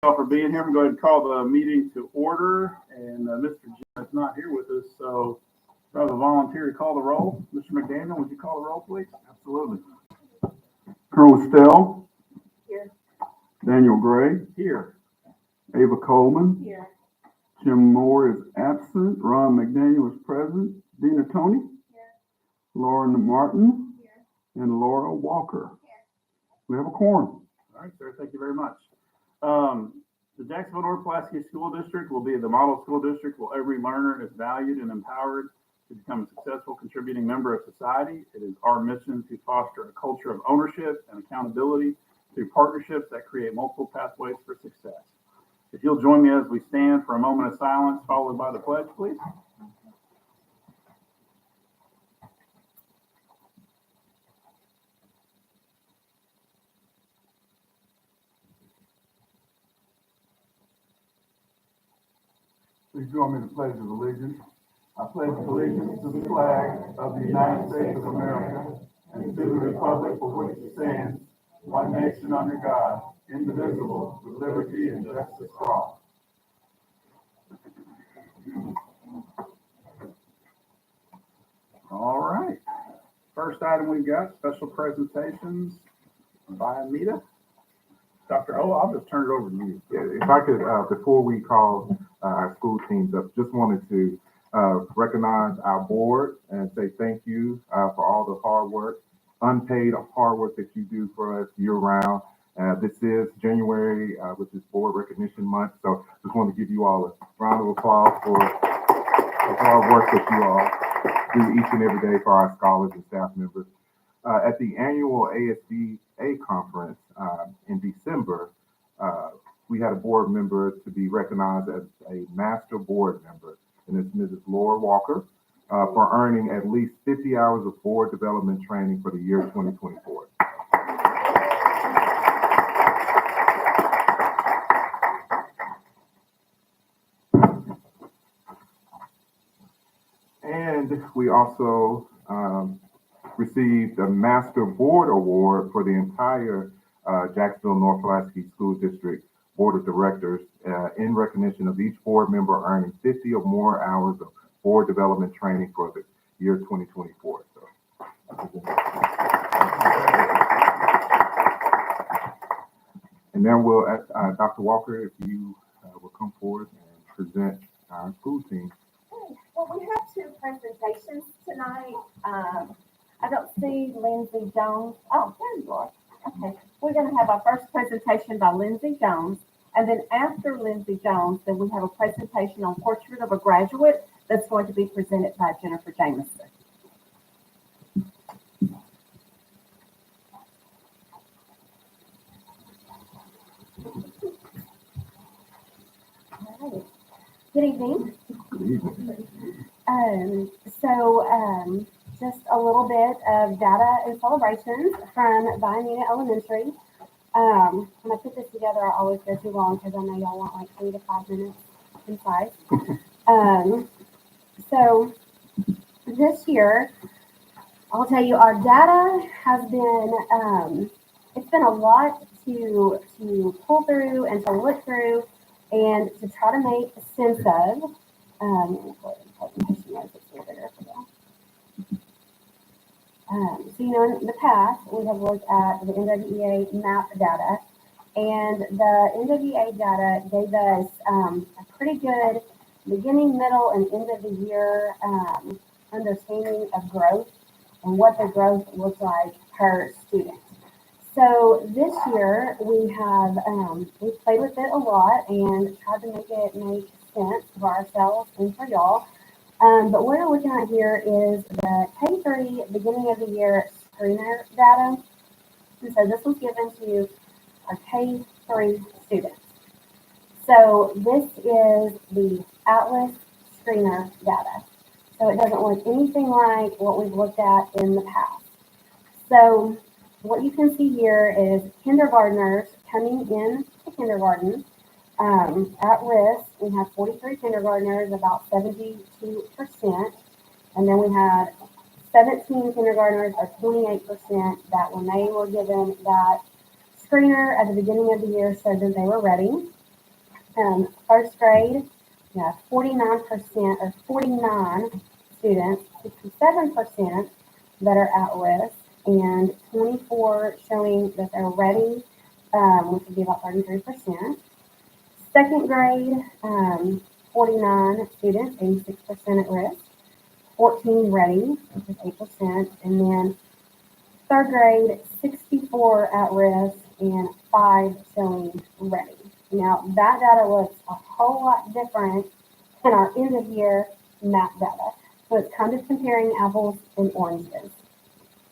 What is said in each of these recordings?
All for being here. I'm going to call the meeting to order, and Mr. Jim is not here with us, so I have a volunteer to call the roll. Mr. McDaniel, would you call the roll, please? Absolutely. Colonel Stell. Here. Daniel Gray. Here. Ava Coleman. Here. Jim Moore is absent. Ron McDaniel is present. Dina Tony. Here. Lauren Martin. Here. And Laura Walker. Here. We have a quorum. All right, sir. Thank you very much. The Jacksonville North Pulaski School District will be the model school district where every learner is valued and empowered to become a successful contributing member of society. It is our mission to foster a culture of ownership and accountability through partnerships that create multiple pathways for success. If you'll join me as we stand for a moment of silence, followed by the pledge, please. Please join me in the Pledge of Allegiance. I pledge allegiance to the flag of the United States of America and to the republic for which it stands, one nation under God, indivisible, with liberty and justice for all. All right. First item we've got special presentations by Anita. Dr. O, I'll just turn it over to you. Yeah, if I could, before we call our school teams up, just wanted to recognize our board and say thank you for all the hard work, unpaid hard work that you do for us year round. This is January, which is Board Recognition Month, so just want to give you all a round of applause for the hard work that you all do each and every day for our scholars and staff members. At the annual ASDA conference in December, we had a board member to be recognized as a master board member, and it's Mrs. Laura Walker, for earning at least 50 hours of board development training for the year 2024. And we also received a Master Board Award for the entire Jacksonville North Pulaski School District Board of Directors in recognition of each board member earning 50 or more hours of board development training for the year 2024. So, and then we'll, Dr. Walker, if you will come forward and present our school team. Well, we have two presentations tonight. I don't see Lindsay Jones. Oh, there you are. Okay. We're going to have our first presentation by Lindsay Jones. And then after Lindsay Jones, then we have a presentation on Portrait of a Graduate that's going to be presented by Jennifer Jameson. All right. Good evening. Good evening. Just a little bit of data and celebrations from Viamina Elementary. When I put this together, I always go too long because I know y'all want like 3 to 5 minutes inside. So this year, I'll tell you, our data has been, it's been a lot to pull through and to look through and to try to make sense of. So, in the past, we have looked at the NWEA MAP data, and the NWEA data gave us a pretty good beginning, middle, and end of the year understanding of growth and what the growth looks like per student. So this year, we have we've played with it a lot and tried to make it make sense for ourselves and for y'all. But what we're looking at here is the K-3 beginning of the year screener data. And so this was given to our K-3 students. So this is the Atlas screener data. So it doesn't look anything like what we've looked at in the past. So what you can see here is kindergartners coming in to kindergarten. At risk, we have 43 kindergartners, about 72%, and then we had 17 kindergartners, or 28%, that when they were given that screener at the beginning of the year said that they were ready. First grade, we have 49% or 49 students, 67% that are at risk, and 24 showing that they're ready, which would be about 33%. Second grade, 49 students, 86% at risk, 14 ready, which is 8%, and then third grade, 64 at risk and 5 showing ready. Now, that data looks a whole lot different than our end of year MAP data. So it's kind of comparing apples and oranges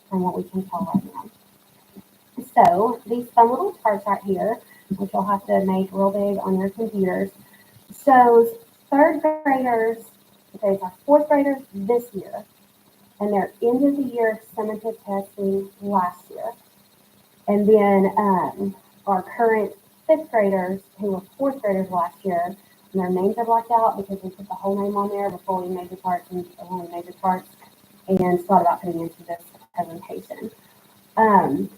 from what we can tell right now. So these fun little charts right here, which you'll have to make real big on your computers, shows third graders, okay, it's our fourth graders this year, and their end of the year summative testing last year. And then our current fifth graders who were fourth graders last year, and their names are blacked out because we put the whole name on there before we made the charts and when we made the charts and thought about putting into this presentation. And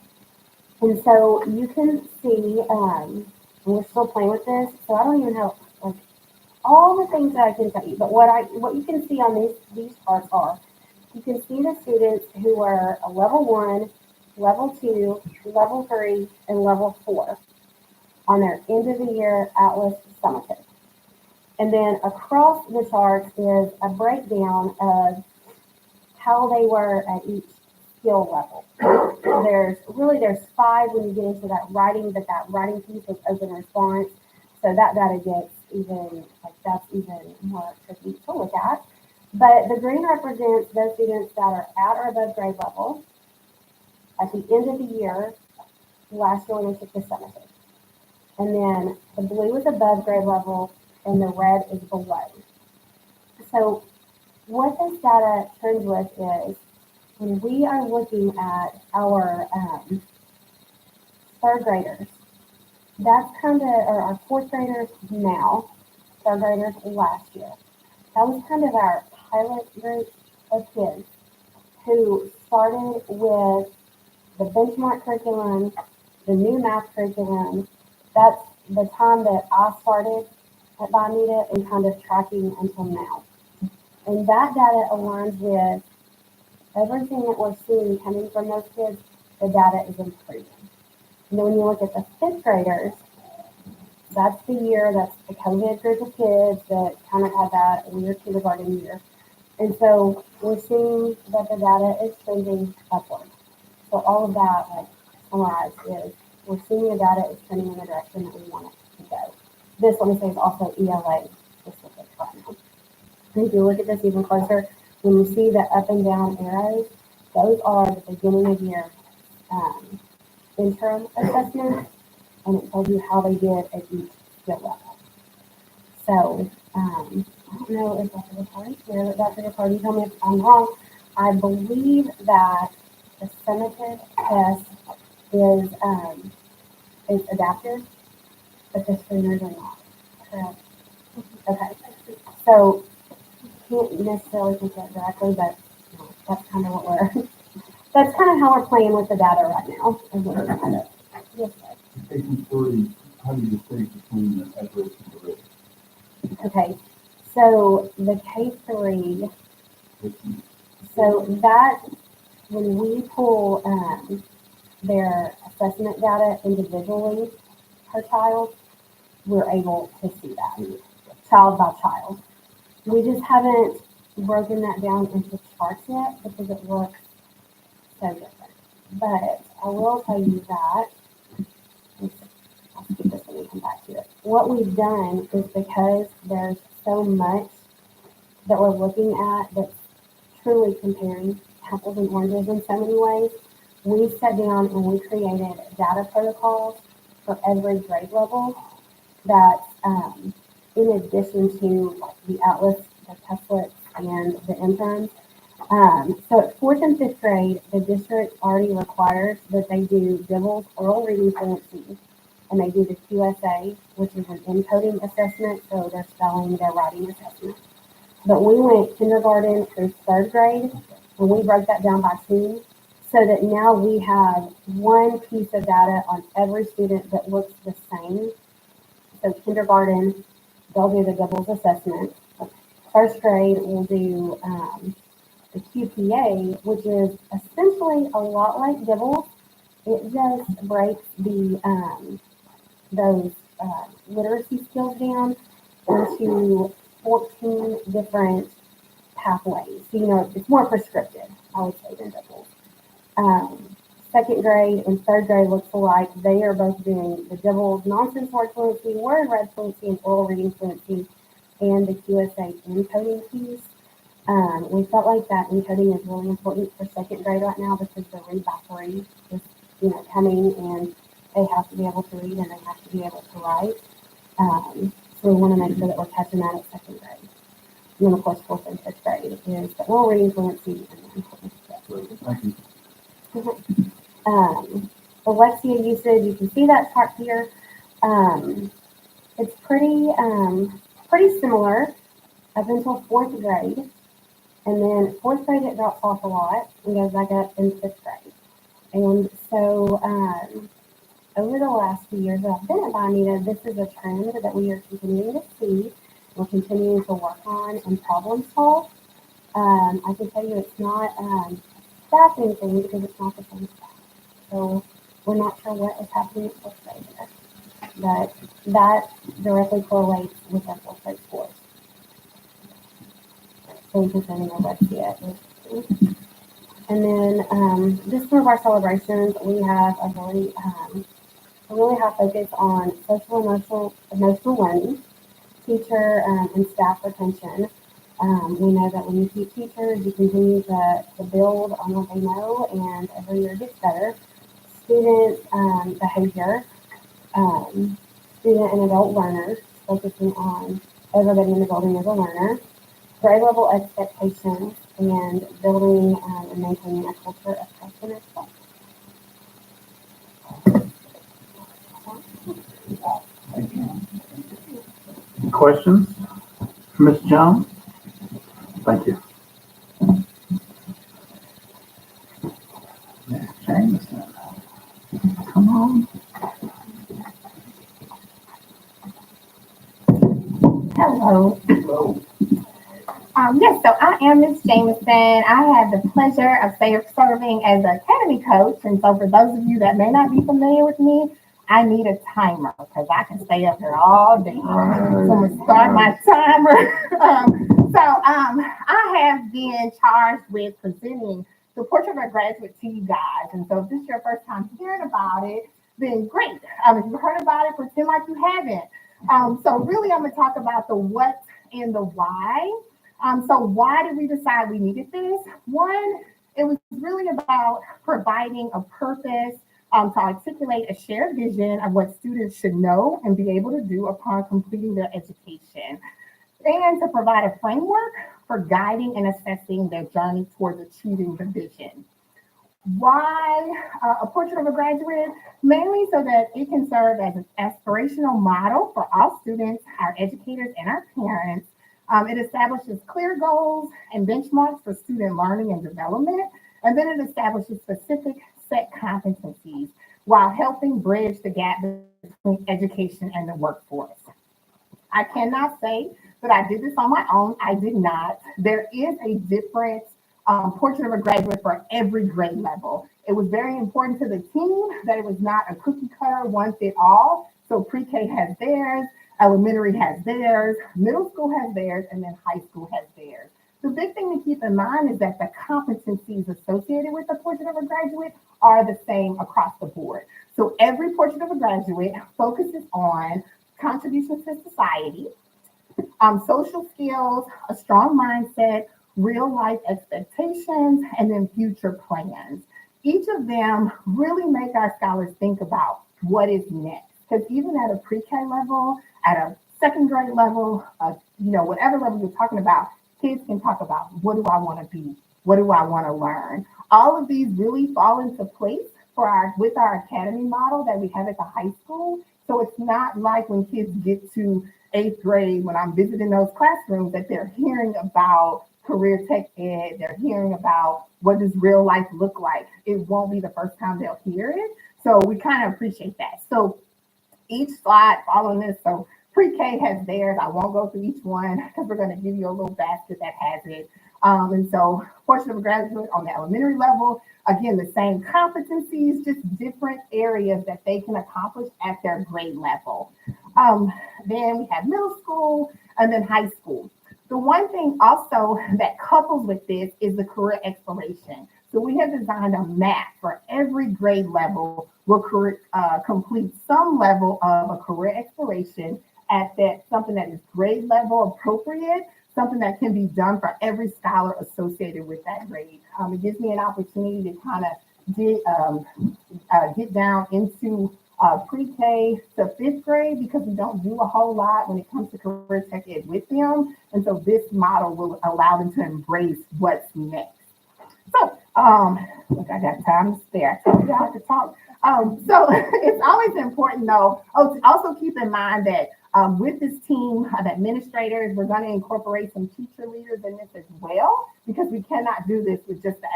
so you can see, we're still playing with this, so I don't even have like all the things that I can tell you, but what you can see on these charts are, you can see the students who are a level 1, level 2, level 3, and level 4 on their end of the year Atlas summative. And then across the charts is a breakdown of how they were at each skill level. There's 5 when you get into that writing, but that writing piece is open response. So that data gets that's even more tricky to look at. But the green represents those students that are at or above grade level at the end of the year, last year when they took the summative. And then the blue is above grade level and the red is below. So what this data turns with is when we are looking at our third graders, that's or our fourth graders now, third graders last year. That was kind of our pilot group of kids who started with the benchmark curriculum, the new math curriculum. That's the time that I started at Bonita and kind of tracking until now. And that data aligns with everything that we're seeing coming from those kids. The data is improving. And then when you look at the fifth graders, that's the COVID group of kids that kind of had that weird kindergarten year. And so we're seeing that the data is trending upward. So all of that, summarized, is we're seeing the data is trending in the direction that we want it to go. This, let me say, is also ELA specific right now. And if you look at this even closer, when you see the up and down arrows, those are the beginning of year interim assessments, and it tells you how they did at each skill level. So, I don't know if Dr. Riccardi here, but Dr. Riccardi, tell me if I'm wrong. I believe that the summative test is adaptive, but the screeners are not. Correct? Okay. So, can't necessarily compare it directly, but that's kind of what that's kind of how we're playing with the data right now. Yes, K3, how do you distinguish between the at-risk and the risk? okay, so the K3, so that when we pull their assessment data individually per child, we're able to see that child by child. We just haven't broken that down into charts yet because it looks so different. But I will tell you that, I'll skip this when we come back to it. What we've done is because there's so much that we're looking at that's truly comparing apples and oranges in so many ways, we sat down and we created data protocols for every grade level that's in addition to the Atlas, the Tesslets, and the interns. So at 4th and 5th grade, the district already requires that they do Dibble's oral reading fluency, and they do the QSA, which is an encoding assessment, so their spelling, their writing assessment. But we went kindergarten through 3rd grade, and we broke that down by team, so that now we have one piece of data on every student that looks the same. So kindergarten, they'll do the doubles assessment. First grade will do the QPA, which is essentially a lot like doubles. It just breaks those literacy skills down into 14 different pathways. So, it's more prescriptive, I would say, than doubles. Second grade and third grade looks alike. They are both doing the doubles nonsense word fluency, word read fluency, and oral reading fluency, and the QSA encoding piece. We felt like that encoding is really important for second grade right now because the read by three is, coming, and they have to be able to read and they have to be able to write. So we want to make sure that we're catching that at second grade. And then, of course, fourth and fifth grade is the oral reading fluency and then Thank you. Alexia usage, you can see that chart here. It's pretty similar up until fourth grade. And then fourth grade, it drops off a lot and goes back up in fifth grade. And so over the last few years that I've been at Bonita, this is a trend that we are continuing to see. We're continuing to work on and problem solve. I can tell you it's not a staffing thing because it's not the same staff. So we're not sure what is happening at fourth grade there. But that directly correlates with our fourth grade scores. So we can send in our website. And then just some of our celebrations, we have a really high focus on social emotional learning, teacher and staff retention. We know that when you keep teachers, you continue to build on what they know, and every year gets better. Student behavior, student and adult learners, focusing on everybody in the building as a learner, grade level expectations, and building and maintaining a culture of trust and respect. Any questions for Ms. Jones? Thank you. Ms. Jameson, come on. Hello. Hello. Yes, so I am Miss Jameson. I have the pleasure of serving as an academy coach. And so for those of you that may not be familiar with me, I need a timer because I can stay up here all day. So I'm going to start my timer. I have been charged with presenting the portrait of a graduate to you guys. And so if this is your first time hearing about it, then great. If you've heard about it, pretend like you haven't. So really, I'm going to talk about the what and the why. So why did we decide we needed this? One, it was really about providing a purpose to articulate a shared vision of what students should know and be able to do upon completing their education, and to provide a framework for guiding and assessing their journey towards achieving the vision. Why a portrait of a graduate? Mainly so that it can serve as an aspirational model for all students, our educators, and our parents. It establishes clear goals and benchmarks for student learning and development, and then it establishes specific set competencies while helping bridge the gap between education and the workforce. I cannot say that I did this on my own. I did not. There is a different portrait of a graduate for every grade level. It was very important to the team that it was not a cookie cutter, one fit all. So pre-K has theirs, elementary has theirs, middle school has theirs, and then high school has theirs. The big thing to keep in mind is that the competencies associated with the portrait of a graduate are the same across the board. So every portrait of a graduate focuses on contributions to society, social skills, a strong mindset, real life expectations, and then future plans. Each of them really make our scholars think about what is next. Because even at a pre-K level, at a second grade level, whatever level you're talking about, kids can talk about, what do I want to be? What do I want to learn? All of these really fall into place with our academy model that we have at the high school. So it's not like when kids get to 8th grade, when I'm visiting those classrooms, that they're hearing about career tech ed, they're hearing about what does real life look like. It won't be the first time they'll hear it. So we kind of appreciate that. So each slide following this. So pre-K has theirs. I won't go through each one because we're going to give you a little basket that has it. And so portion of a graduate on the elementary level, again, the same competencies, just different areas that they can accomplish at their grade level. Then we have middle school and then high school. The one thing also that couples with this is the career exploration. So we have designed a map for every grade level will complete some level of a career exploration at that, something that is grade level appropriate, something that can be done for every scholar associated with that grade. It gives me an opportunity to kind of get down into pre-K to fifth grade because we don't do a whole lot when it comes to career tech ed with them. And so this model will allow them to embrace what's next. So, look, I got time to spare. I told you I had to talk. So it's always important though, to also keep in mind that with this team of administrators, we're going to incorporate some teacher leaders in this as well, because we cannot do this with just the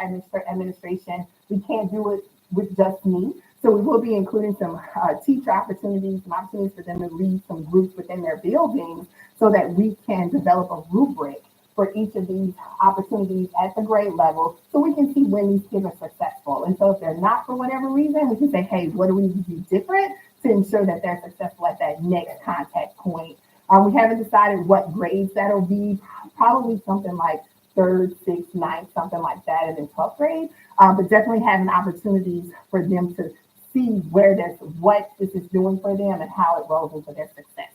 administration. We can't do it with just me. So we will be including some teacher opportunities, some opportunities for them to lead some groups within their buildings so that we can develop a rubric for each of these opportunities at the grade level so we can see when these kids are successful. And so if they're not for whatever reason, we can say, hey, what do we need to do different to ensure that they're successful at that next contact point? We haven't decided what grades that'll be, probably something like 3rd, 6th, 9th, something like that, and then 12th grade, but definitely having opportunities for them to see what this is doing for them and how it rolls into their success.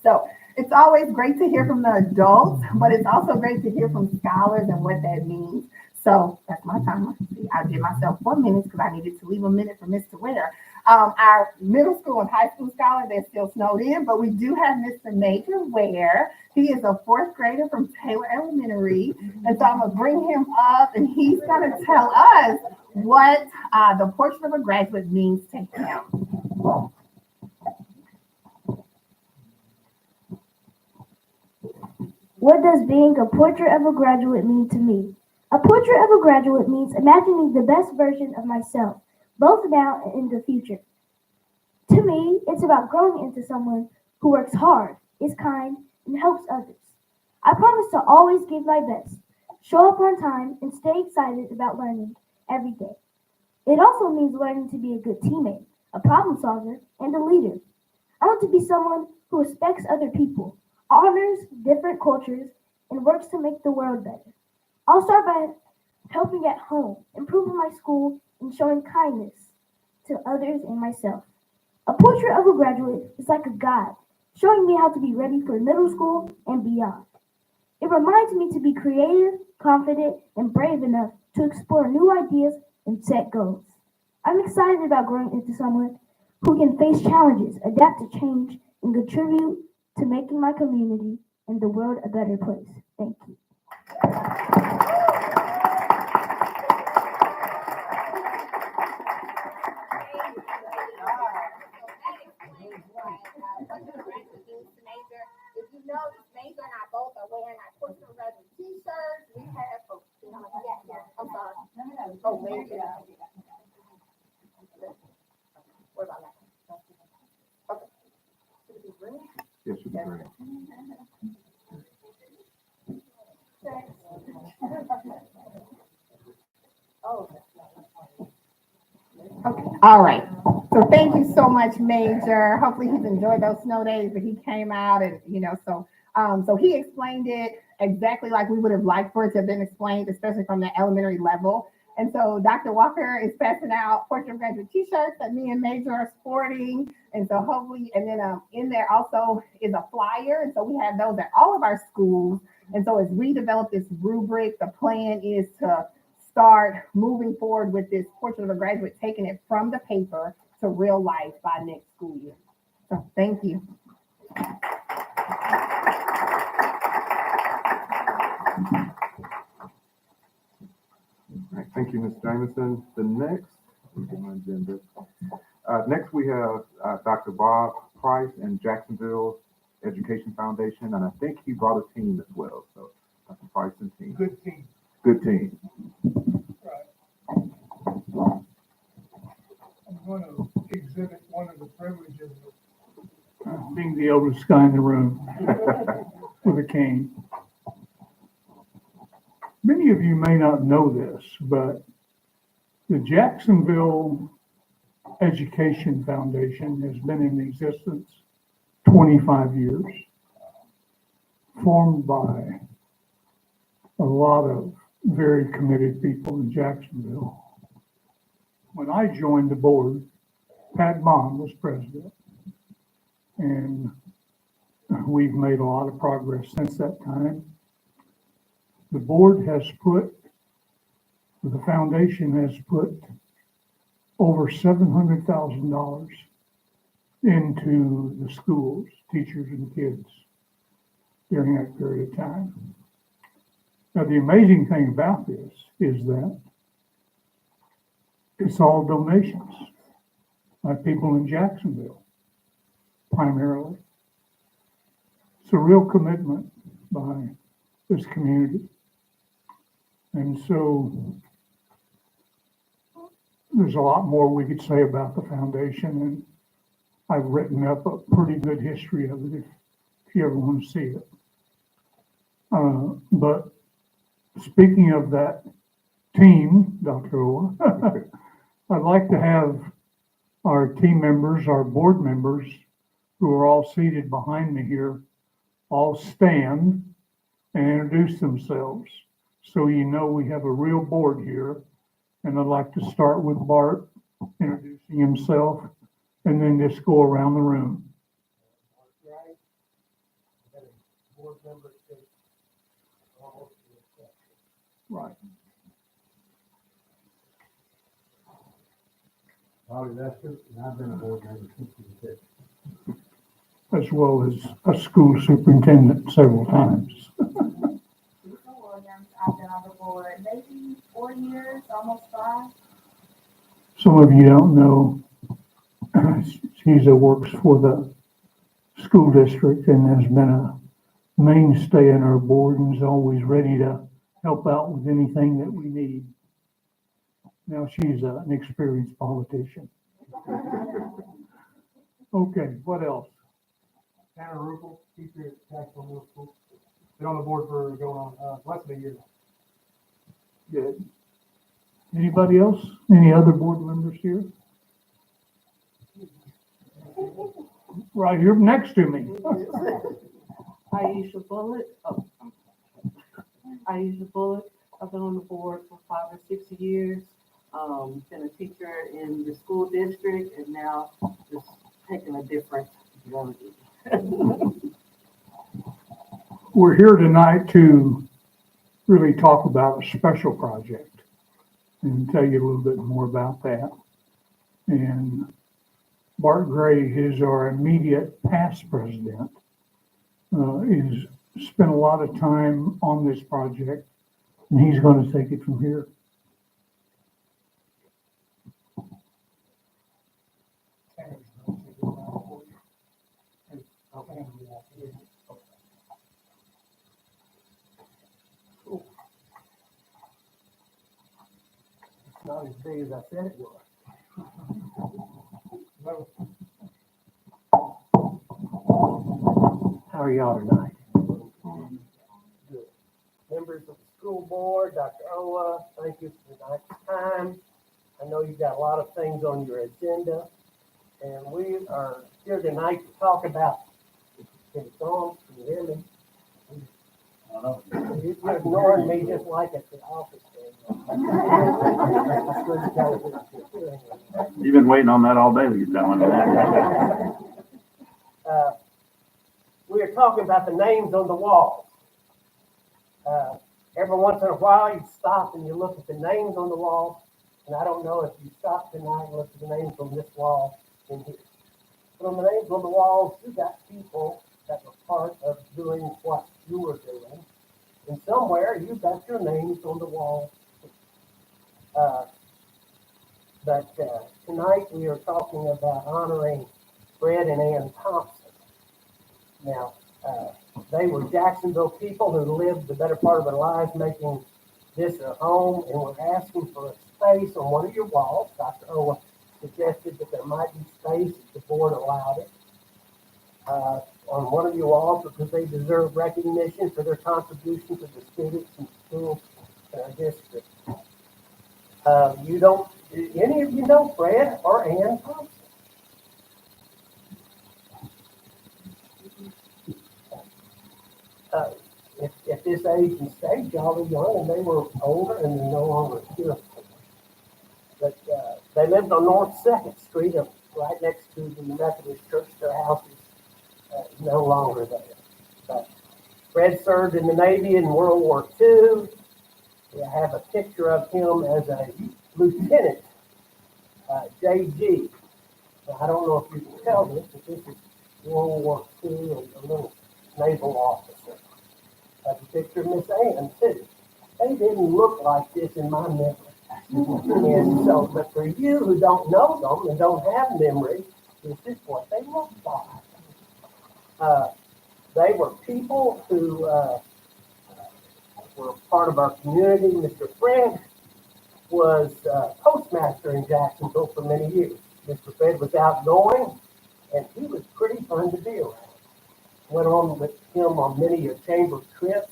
So it's always great to hear from the adults, but it's also great to hear from scholars and what that means. So that's my timer. I'll give myself 4 minutes because I needed to leave a minute for Mr. Winter. Our middle school and high school scholars, they're still snowed in, but we do have Mr. Major Ware. He is a 4th grader from Taylor Elementary. And so I'm going to bring him up and he's going to tell us what the portrait of a graduate means to him. What does being a portrait of a graduate mean to me? A portrait of a graduate means imagining the best version of myself, both now and in the future. To me, it's about growing into someone who works hard, is kind, and helps others. I promise to always give my best, show up on time, and stay excited about learning every day. It also means learning to be a good teammate, a problem solver, and a leader. I want to be someone who respects other people, honors different cultures, and works to make the world better. I'll start by helping at home, improving my school, and showing kindness to others and myself. A portrait of a graduate is like a guide, showing me how to be ready for middle school and beyond. It reminds me to be creative, confident, and brave enough to explore new ideas and set goals. I'm excited about growing into someone who can face challenges, adapt to change, and contribute to making my community and the world a better place. Thank you. If you notice, Major and I both are wearing our portrait of graduate t-shirts. We have, I'm sorry. Oh, Major. What about that? Okay. Should it be green? Yes, should be great. Oh. Okay. All right. So thank you so much, Major. Hopefully he's enjoyed those snow days, but he came out and, so he explained it exactly like we would have liked for it to have been explained, especially from the elementary level. And so Dr. Walker is passing out portrait of graduate t-shirts that me and Major are sporting. And so hopefully, and then in there also is a flyer. And so we have those at all of our schools. And so as we develop this rubric, the plan is to start moving forward with this portrait of a graduate, taking it from the paper to real life by next school year. So thank you. All right, thank you, Ms. Jameson. The next we have Dr. Bob Price and Jacksonville Education Foundation, and I think he brought a team as well. So Dr. Price and team. Good team. Good team. Right. I'm going to exhibit one of the privileges being the oldest guy in the room with a cane. Many of you may not know this, but the Jacksonville Education Foundation has been in existence 25 years, formed by a lot of very committed people in Jacksonville. When I joined the board, Pat Bond was president, and we've made a lot of progress since that time. The board has put, the foundation has put over $700,000 into the schools, teachers and kids during that period of time. Now, the amazing thing about this is that it's all donations by people in Jacksonville, primarily. It's a real commitment by this community. And so there's a lot more we could say about the foundation, and I've written up a pretty good history of it if you ever want to see it. But speaking of that team, Dr. Owa, I'd like to have our team members, our board members, who are all seated behind me here, all stand and introduce themselves. So you know we have a real board here. And I'd like to start with Bart introducing himself and then just go around the room. Right. Bobby Lester, and I've been a board member since he was 6. As well as a school superintendent several times. Lisa Williams, I've been on the board maybe 4 years, almost 5. Some of you don't know, Sheila works for the school district and has been a mainstay in our board and is always ready to help out with anything that we need. Now she's an experienced politician. Okay, what else? Tanner Rupel, teacher at Jacksonville Middle School. Been on the board for going on less than a year. Good. Anybody else? Any other board members here? Right here next to me. Aisha Bullitt. Aisha Bullitt. I've been on the board for 5 or 6 years. Been a teacher in the school district and now just taking a different journey. We're here tonight to really talk about a special project and tell you a little bit more about that. And Bart Gray, who's our immediate past president, is spent a lot of time on this project, and he's going to take it from here. Not as big as I said it was. How are y'all tonight? Good. Members of the school board, Dr. Owa, thank you for tonight's time. I know you've got a lot of things on your agenda, and we are here tonight to talk about, can you go on? Can you hear me? You're ignoring me just like at the office. You've been waiting on that all day to get that one. We are talking about the names on the walls. Every once in a while, you stop and you look at the names on the wall. And I don't know if you stop tonight and look at the names on this wall in here. But on the names on the walls, you got people that were part of doing what you were doing. And somewhere you've got your names on the wall. But tonight we are talking about honoring Fred and Ann Thompson. Now, they were Jacksonville people who lived the better part of their lives making this a home, and were asking for a space on one of your walls. Dr. Owa suggested that there might be space if the board allowed it on one of your walls because they deserve recognition for their contribution to the students and schools in our district. You don't, do any of you know Fred or Ann Thompson? At this age and stage, y'all are young, and they were older and they're no longer here, of course. But they lived on North Second Street, right next to the Methodist Church. Their house is no longer there. But Fred served in the Navy in World War II. I have a picture of him as a lieutenant, JG. Now, I don't know if you can tell this, but this is World War II and a little naval officer. I have a picture of Miss Ann, too. They didn't look like this in my memory. And so, but for you who don't know them and don't have memory, this is what they look like. They were people who were part of our community. Mr. Fred was postmaster in Jacksonville for many years. Mr. Fred was outgoing, and he was pretty fun to be around. Went on with him on many a chamber trips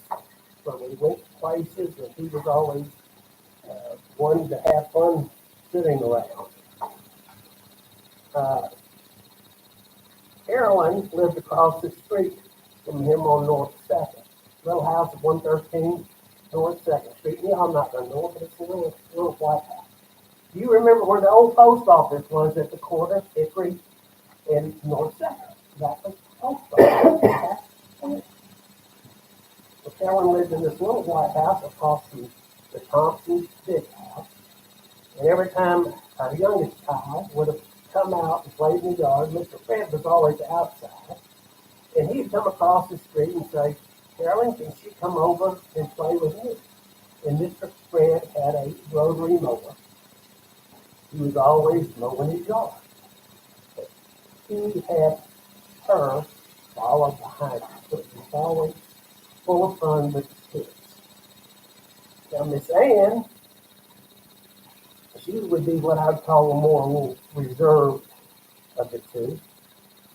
where we went to places, and he was always one to have fun sitting around. Carolyn lived across the street from him on North 2nd. Little house at 113 North 2nd Street. Yeah, I'm not going to know it, but it's a little white house. Do you remember where the old post office was at the corner, Hickory and North 2nd? That was the post office. So Carolyn lived in this little white house across from the Thompson's big house. And every time our youngest child would have come out and played in the yard, Mr. Fred was always outside. And he'd come across the street and say, Carolyn, can she come over and play with me? And Mr. Fred had a rotary mower. He was always mowing his yard. But he had her follow behind him. So he was always full of fun with the kids. Now, Miss Ann, she would be what I'd call a more reserved of the two.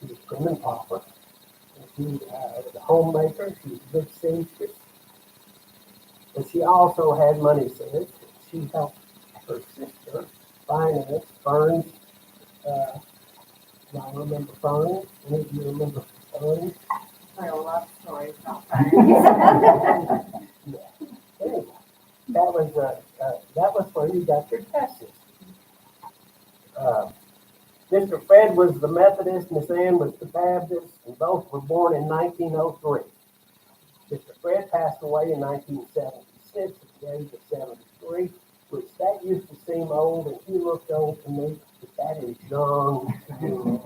She was prim and proper. She was a homemaker. She was a good seamstress. But she also had money sense. She helped her sister finance Fern's. I remember Fern. Any of you remember Fern? I have a lot of stories about that. Anyway, that was where you got your test system. Mr. Fred was the Methodist, Miss Ann was the Baptist, and both were born in 1903. Mr. Fred passed away in 1976 at the age of 73, which that used to seem old, and he looked old to me, but that is young to you.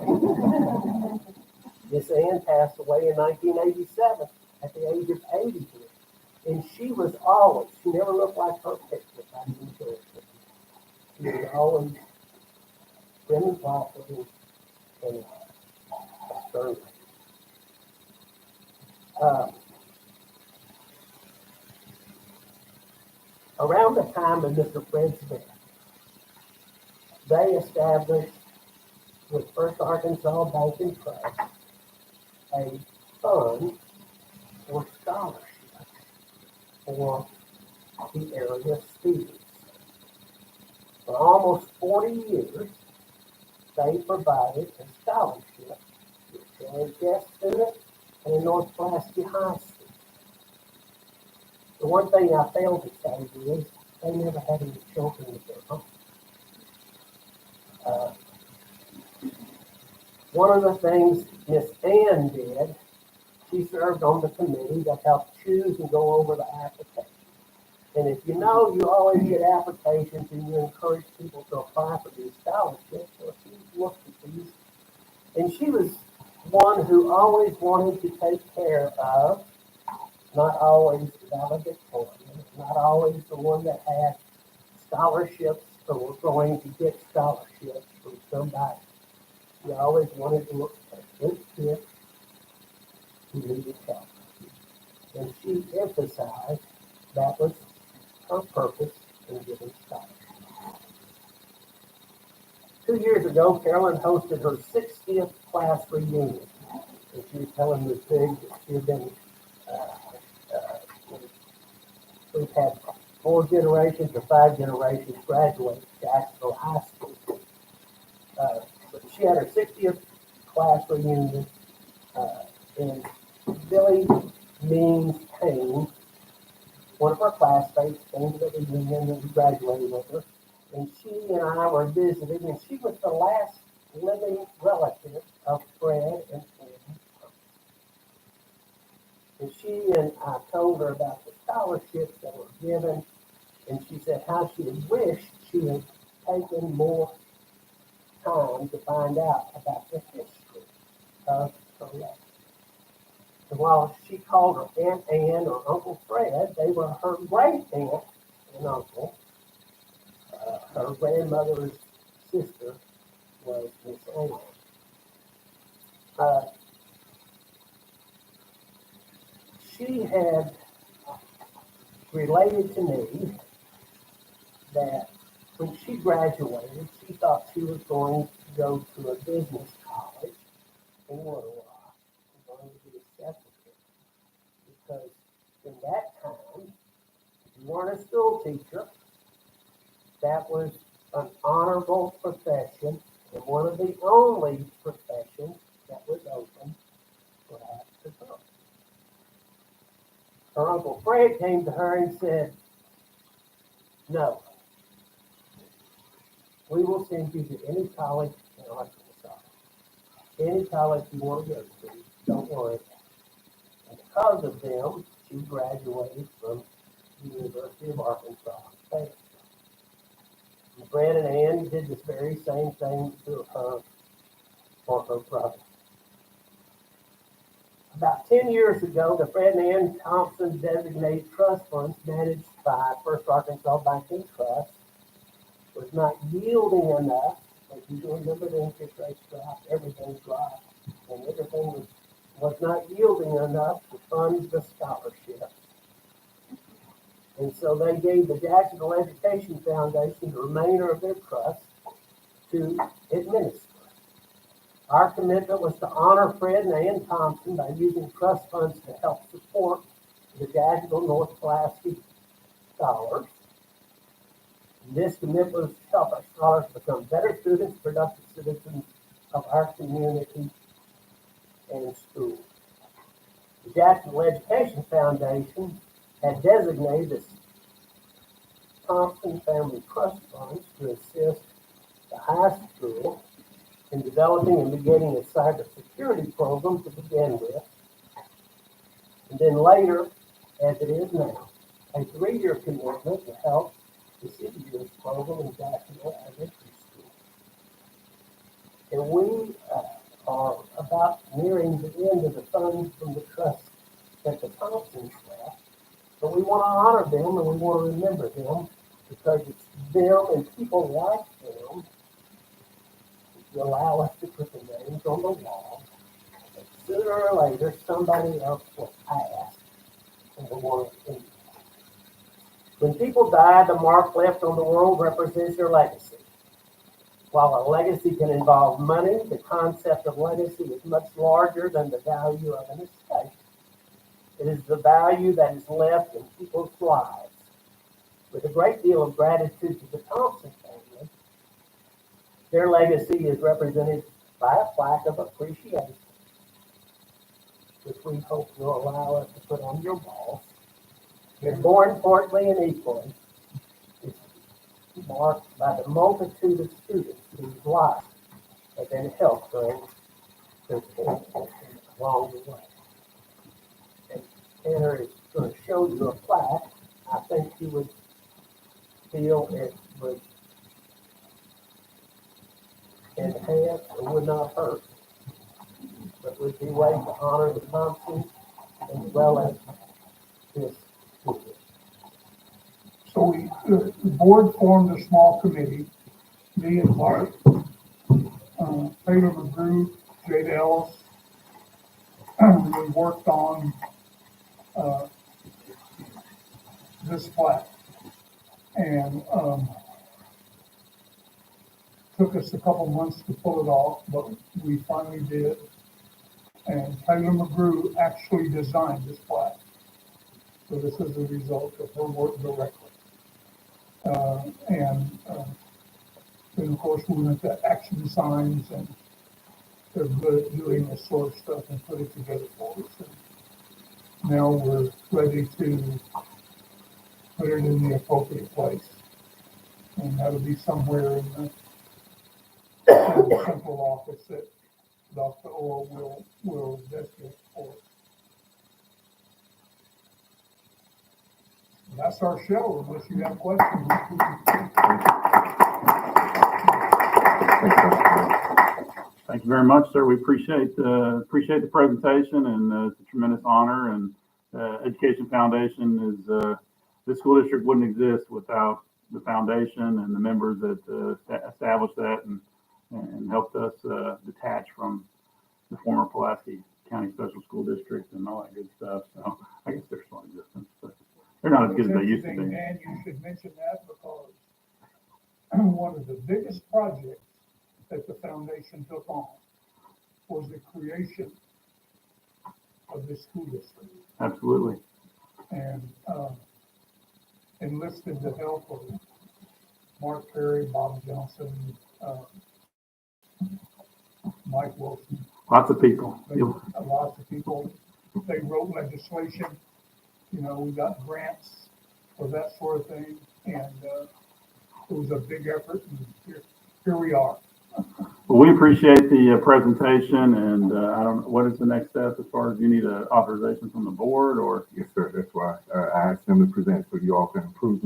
Miss Ann passed away in 1987 at the age of 83. And she was always, she never looked like her picture back in the day. She was always prim and proper and stern. Around the time of Mr. Fred's death, they established with First Arkansas Bank and Trust a fund for scholarships for the area students. For almost 40 years, they provided a scholarship to a JNPSD student and a North Pulaski High School. The one thing I failed to say is they never had any children at their home. One of the things Miss Ann did, she served on the committee that helped choose and go over the application. And if you know, you always get applications and you encourage people to apply for these scholarships. So she looked at these. And she was one who always wanted to take care of, not always the valedictorian, not always the one that had scholarships or were going to get scholarships from somebody. She always wanted to look at this kid who needed help. And she emphasized that was her purpose in giving scholarships. 2 years ago, Carolyn hosted her 60th class reunion. And she was telling Ms. Biggs that she had been, we've had 4 generations or 5 generations graduate Jacksonville High School. But she had her 60th class reunion, and Billy Means came, one of her classmates came to the reunion and we graduated with her. And she and I were visiting, and she was the last living relative of Fred and Ann. And she and I told her about the scholarships that were given, and she said how she had wished she had taken more time to find out about the history of her life. And while she called her Aunt Ann or Uncle Fred, they were her great aunt and uncle. Her grandmother's sister was Miss Ann. She had related to me that when she graduated, she thought she was going to go to a business college in Little Rock, going to be a secretary. Because in that time, if you weren't a school teacher, that was an honorable profession and one of the only professions that was open for after girls. Her Uncle Fred came to her and said, no, we will send you to any college in Arkansas. Any college you want to go to, don't worry. And because of them, she graduated from the University of Arkansas. And Fred and Ann did this very same thing to her for her brother. About 10 years ago, the Fred and Ann Thompson designated trust funds managed by First Arkansas Banking Trust was not yielding enough. As you remember, the interest rates dropped, everything dropped, and everything was not yielding enough to fund the scholarship. And so they gave the Jacksonville Education Foundation the remainder of their trust to administer. Our commitment was to honor Fred and Ann Thompson by using trust funds to help support the Jacksonville North Pulaski scholars. This commitment was to help our scholars become better students, productive citizens of our community and school. The Jacksonville Education Foundation had designated the Thompson Family Trust Funds to assist the high school in developing and beginning a cybersecurity program to begin with, and then later, as it is now, a 3-year commitment to help the City Years program in Jacksonville Elementary School. And we are about nearing the end of the funds from the trust that the Thompsons left. But we want to honor them and we want to remember them because it's them and people like them that allow us to put the names on the wall. And sooner or later, somebody else will ask and will want to see. When people die, the mark left on the world represents their legacy. While a legacy can involve money, the concept of legacy is much larger than the value of an estate. It is the value that is left in people's lives. With a great deal of gratitude to the Thompson family, their legacy is represented by a plaque of appreciation, which we hope will allow us to put on your walls. And more importantly and equally, it's marked by the multitude of students whose lives have been helped during their care along the way. And Tanner is going to show you a plaque. I think you would feel it would enhance or would not hurt, but would be a way to honor the Thompsons as well as this school. So the board formed a small committee, me and Mark, Taylor McGrew, Jade Ellis. We worked on this plaque. And Took us a couple months to pull it off, but we finally did. And Taylor McGrew actually designed this plaque. So this is a result of her work directly. Then of course we went to action signs, and they're good at doing this sort of stuff and put it together for us. And now we're ready to put it in the appropriate place. And that'll be somewhere in the central office that Dr. Orr will designate for us. That's our show, unless you have questions. Thank you very much, sir. We appreciate the presentation, and it's a tremendous honor. And Education Foundation is this school district wouldn't exist without the foundation and the members that established that and helped us detach from the former Pulaski County Special School District and all that good stuff. So I guess they're still in existence, but they're not as good as they used to be. And you should mention that because one of the biggest projects that the foundation took on was the creation of this school district. Absolutely. And enlisted the help of Mark Perry, Bob Johnson, Mike Wilson. Lots of people. Lots of people. They wrote legislation. You know, we got grants for that sort of thing, and it was a big effort. And here we are. Well, we appreciate the presentation, and I don't know, what is the next step as far as you need an authorization from the board, or? Yes, sir. That's why I asked them to present so you all can approve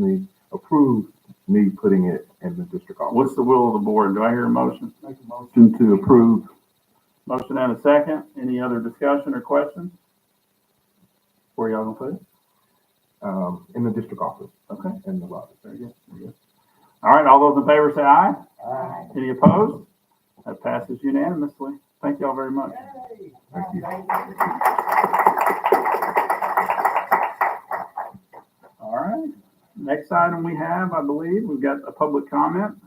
me putting it in the district office. What's the will of the board? Do I hear a motion? Make a motion to approve. Motion and a second. Any other discussion or questions? Where y'all gonna put it? In the district office. Okay. In the lobby. Very good. Very good. All right. All those in favor say aye. Aye. Any opposed? That passes unanimously. Thank y'all very much. Thank you. All right. Next item we have, I believe, we've got a public comment.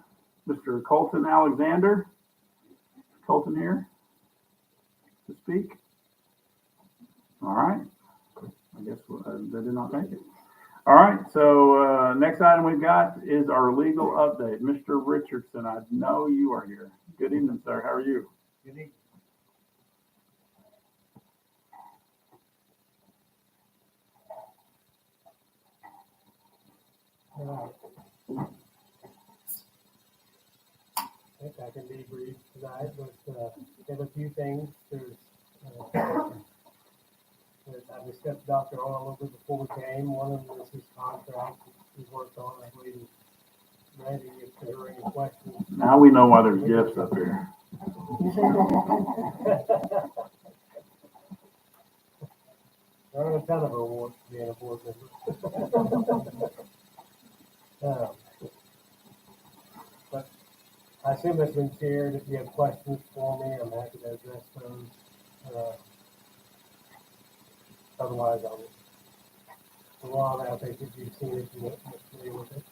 Mr. Colton Alexander. Colton here to speak. All right. I guess they did not make it. All right. So next item we've got is our legal update. Mr. Richardson, I know you are here. Good evening, sir. How are you? Good evening. I think I can be brief tonight, but have a few things. There's I discussed Dr. Orr a little bit before we came. One of them was his contract he's worked on. I believe he's ready if there are any questions. Now we know why there's gifts up here. There are a ton of awards for being a board member. But I assume that's been shared. If you have questions for me, I'm happy to address those. Otherwise, I'll go on. I think if you've seen it, you won't be familiar with it.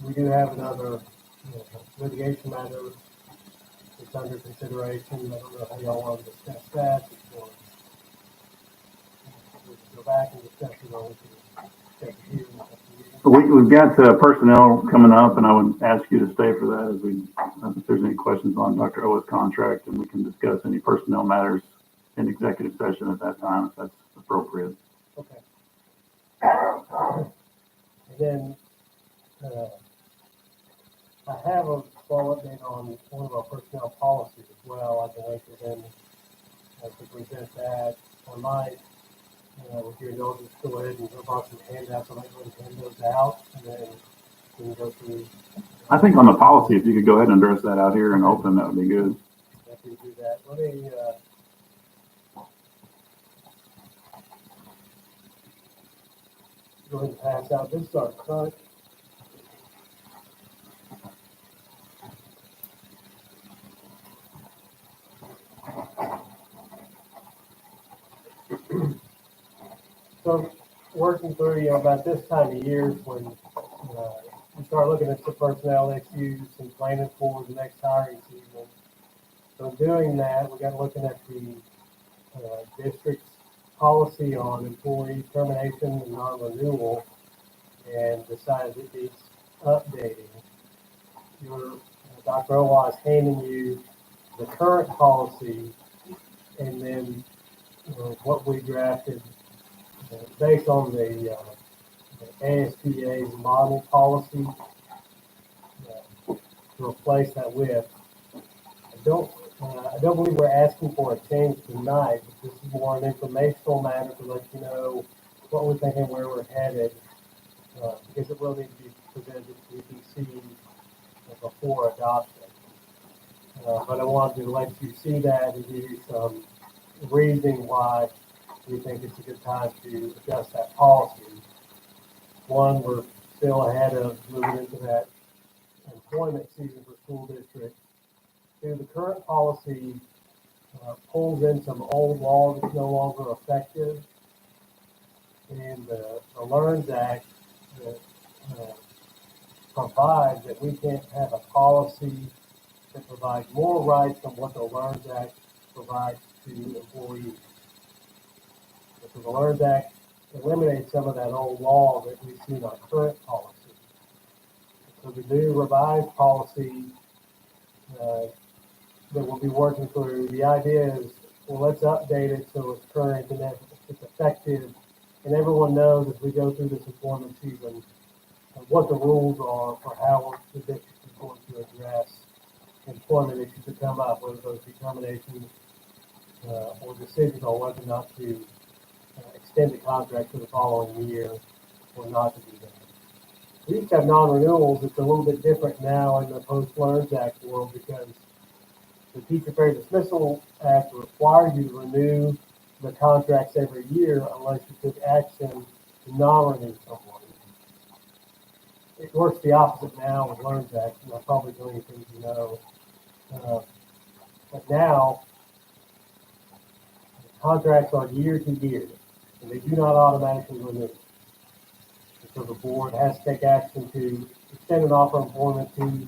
We do have another litigation matter that's under consideration. I don't know how y'all want to discuss that. Or we can go back and discuss it, or we can take it here. We've got personnel coming up, and I would ask you to stay for that if there's any questions on Dr. O's contract, and we can discuss any personnel matters in executive session at that time, if that's appropriate. Okay. And then I have a small update on one of our personnel policies as well. I've been waiting for them to present that. I might, if you're going to just go ahead and go off some handouts, I might go and hand those out, and then we can go through. I think on the policy, if you could go ahead and address that out here and open, that would be good. Happy to do that. Let me go ahead and pass out. This is our current. So working through, about this time of year is when we start looking at the personnel issues and planning for the next hiring season. So in doing that, we got looking at the district's policy on employee termination and non-renewal and decided it needs updating. Your Dr. Owa is handing you the current policy and then what we drafted based on the ASBA's model policy to replace that with. I don't believe we're asking for a change tonight, but this is more an informational matter to let you know what we're thinking, where we're headed, because it will need to be presented to EPC before adoption. But I wanted to let you see that and give you some reasoning why we think it's a good time to adjust that policy. One, we're still ahead of moving into that employment season for school districts. Two, the current policy pulls in some old law that's no longer effective. And the LEARNS Act that provides that we can't have a policy that provides more rights than what the LEARNS Act provides to employees. Because the LEARNS Act eliminates some of that old law that we see in our current policy. So the new revised policy that we'll be working through, the idea is, well, let's update it so it's current and that it's effective, and everyone knows as we go through this employment season what the rules are for how the district is going to address employment issues that come up, whether those be terminations or decisions on whether or not to extend the contract for the following year or not to do that. We used to have non-renewals. It's a little bit different now in the post-LEARNS Act world because the Teacher Fair Dismissal Act requires you to renew the contracts every year unless you took action to non-renew someone. It works the opposite now with LEARNS Act, and I'm probably doing things you know. But now, contracts are year to year, and they do not automatically renew. And so the board has to take action to extend an offer of employment to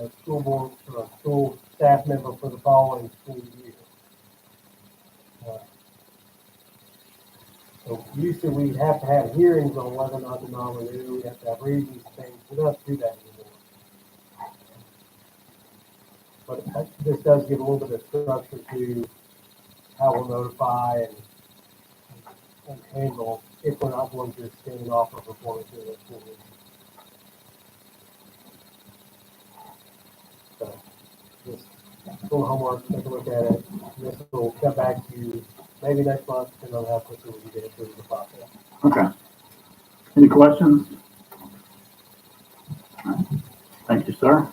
a school board or a school staff member for the following school year. So usually we have to have hearings on whether or not to non-renew. We have to have reasons and things. We don't have to do that anymore. But this does give a little bit of structure to how we'll notify and handle if we're not going to extend an offer of employment to the school year. So just full homework, take a look at it. This will come back to you maybe next month, depending on how quickly we can get it through the process. Okay. Any questions? All right. Thank you, sir.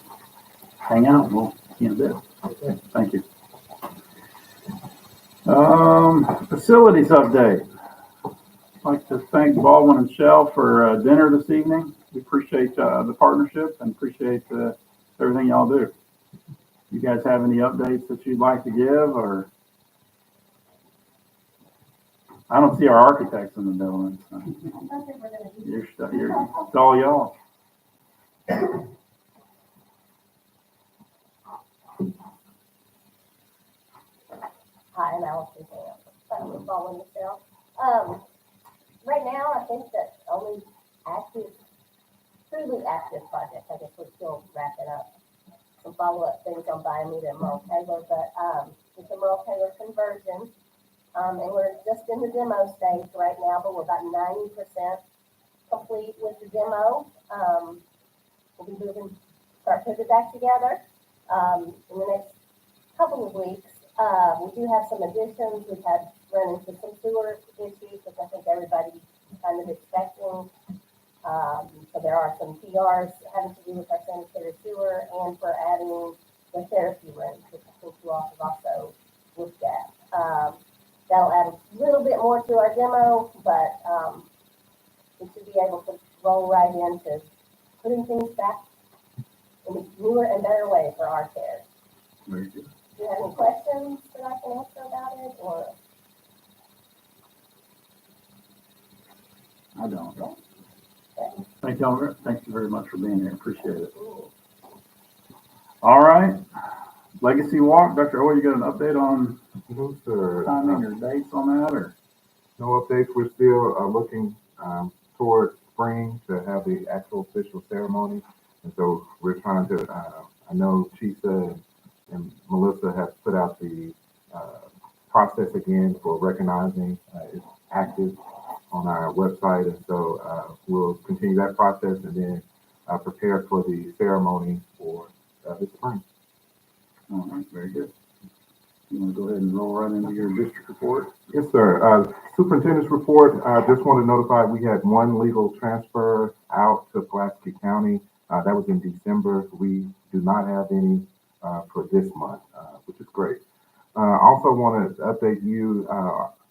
Hang out. We'll see you in a bit. Okay. Thank you. Facilities update. I'd like to thank Baldwin and Shell for dinner this evening. We appreciate the partnership and appreciate everything y'all do. You guys have any updates that you'd like to give, or? I don't see our architects in the building. So. It's all y'all. Hi, I'm Allison Sam. I'm following Michelle. Right now, I think that only truly active projects, I guess we're still wrapping up some follow-up things on Biometer and Merle Taylor, but it's a Merle Taylor conversion. And we're just in the demo stage right now, but we're about 90% complete with the demo. We'll be start putting it back together in the next couple of weeks. We do have some additions. We've had run into some sewer issues, which I think everybody's kind of expecting. So there are some PRs having to do with our sanitary sewer and for adding the therapy rooms, which I think you all have also looked at. That'll add a little bit more to our demo, but we should be able to roll right into putting things back in a newer and better way for our care. Very good. Do you have any questions that I can answer about it, or? I don't. Okay. Thank Thank you very much for being here. Appreciate it. All right. Legacy Walk, Dr. Owen, you got an update on No, sir. timing or dates on that, or? No updates. We're still looking toward spring to have the actual official ceremony. And so we're trying to, I know Chisa and Melissa have put out the process again for recognizing it's active on our website. And so we'll continue that process and then prepare for the ceremony for this spring. All right, very good. You want to go ahead and roll right into your district report? Yes, sir. Superintendent's report, just want to notify we had one legal transfer out to Pulaski County. That was in December. We do not have any for this month, which is great. Also want to update you,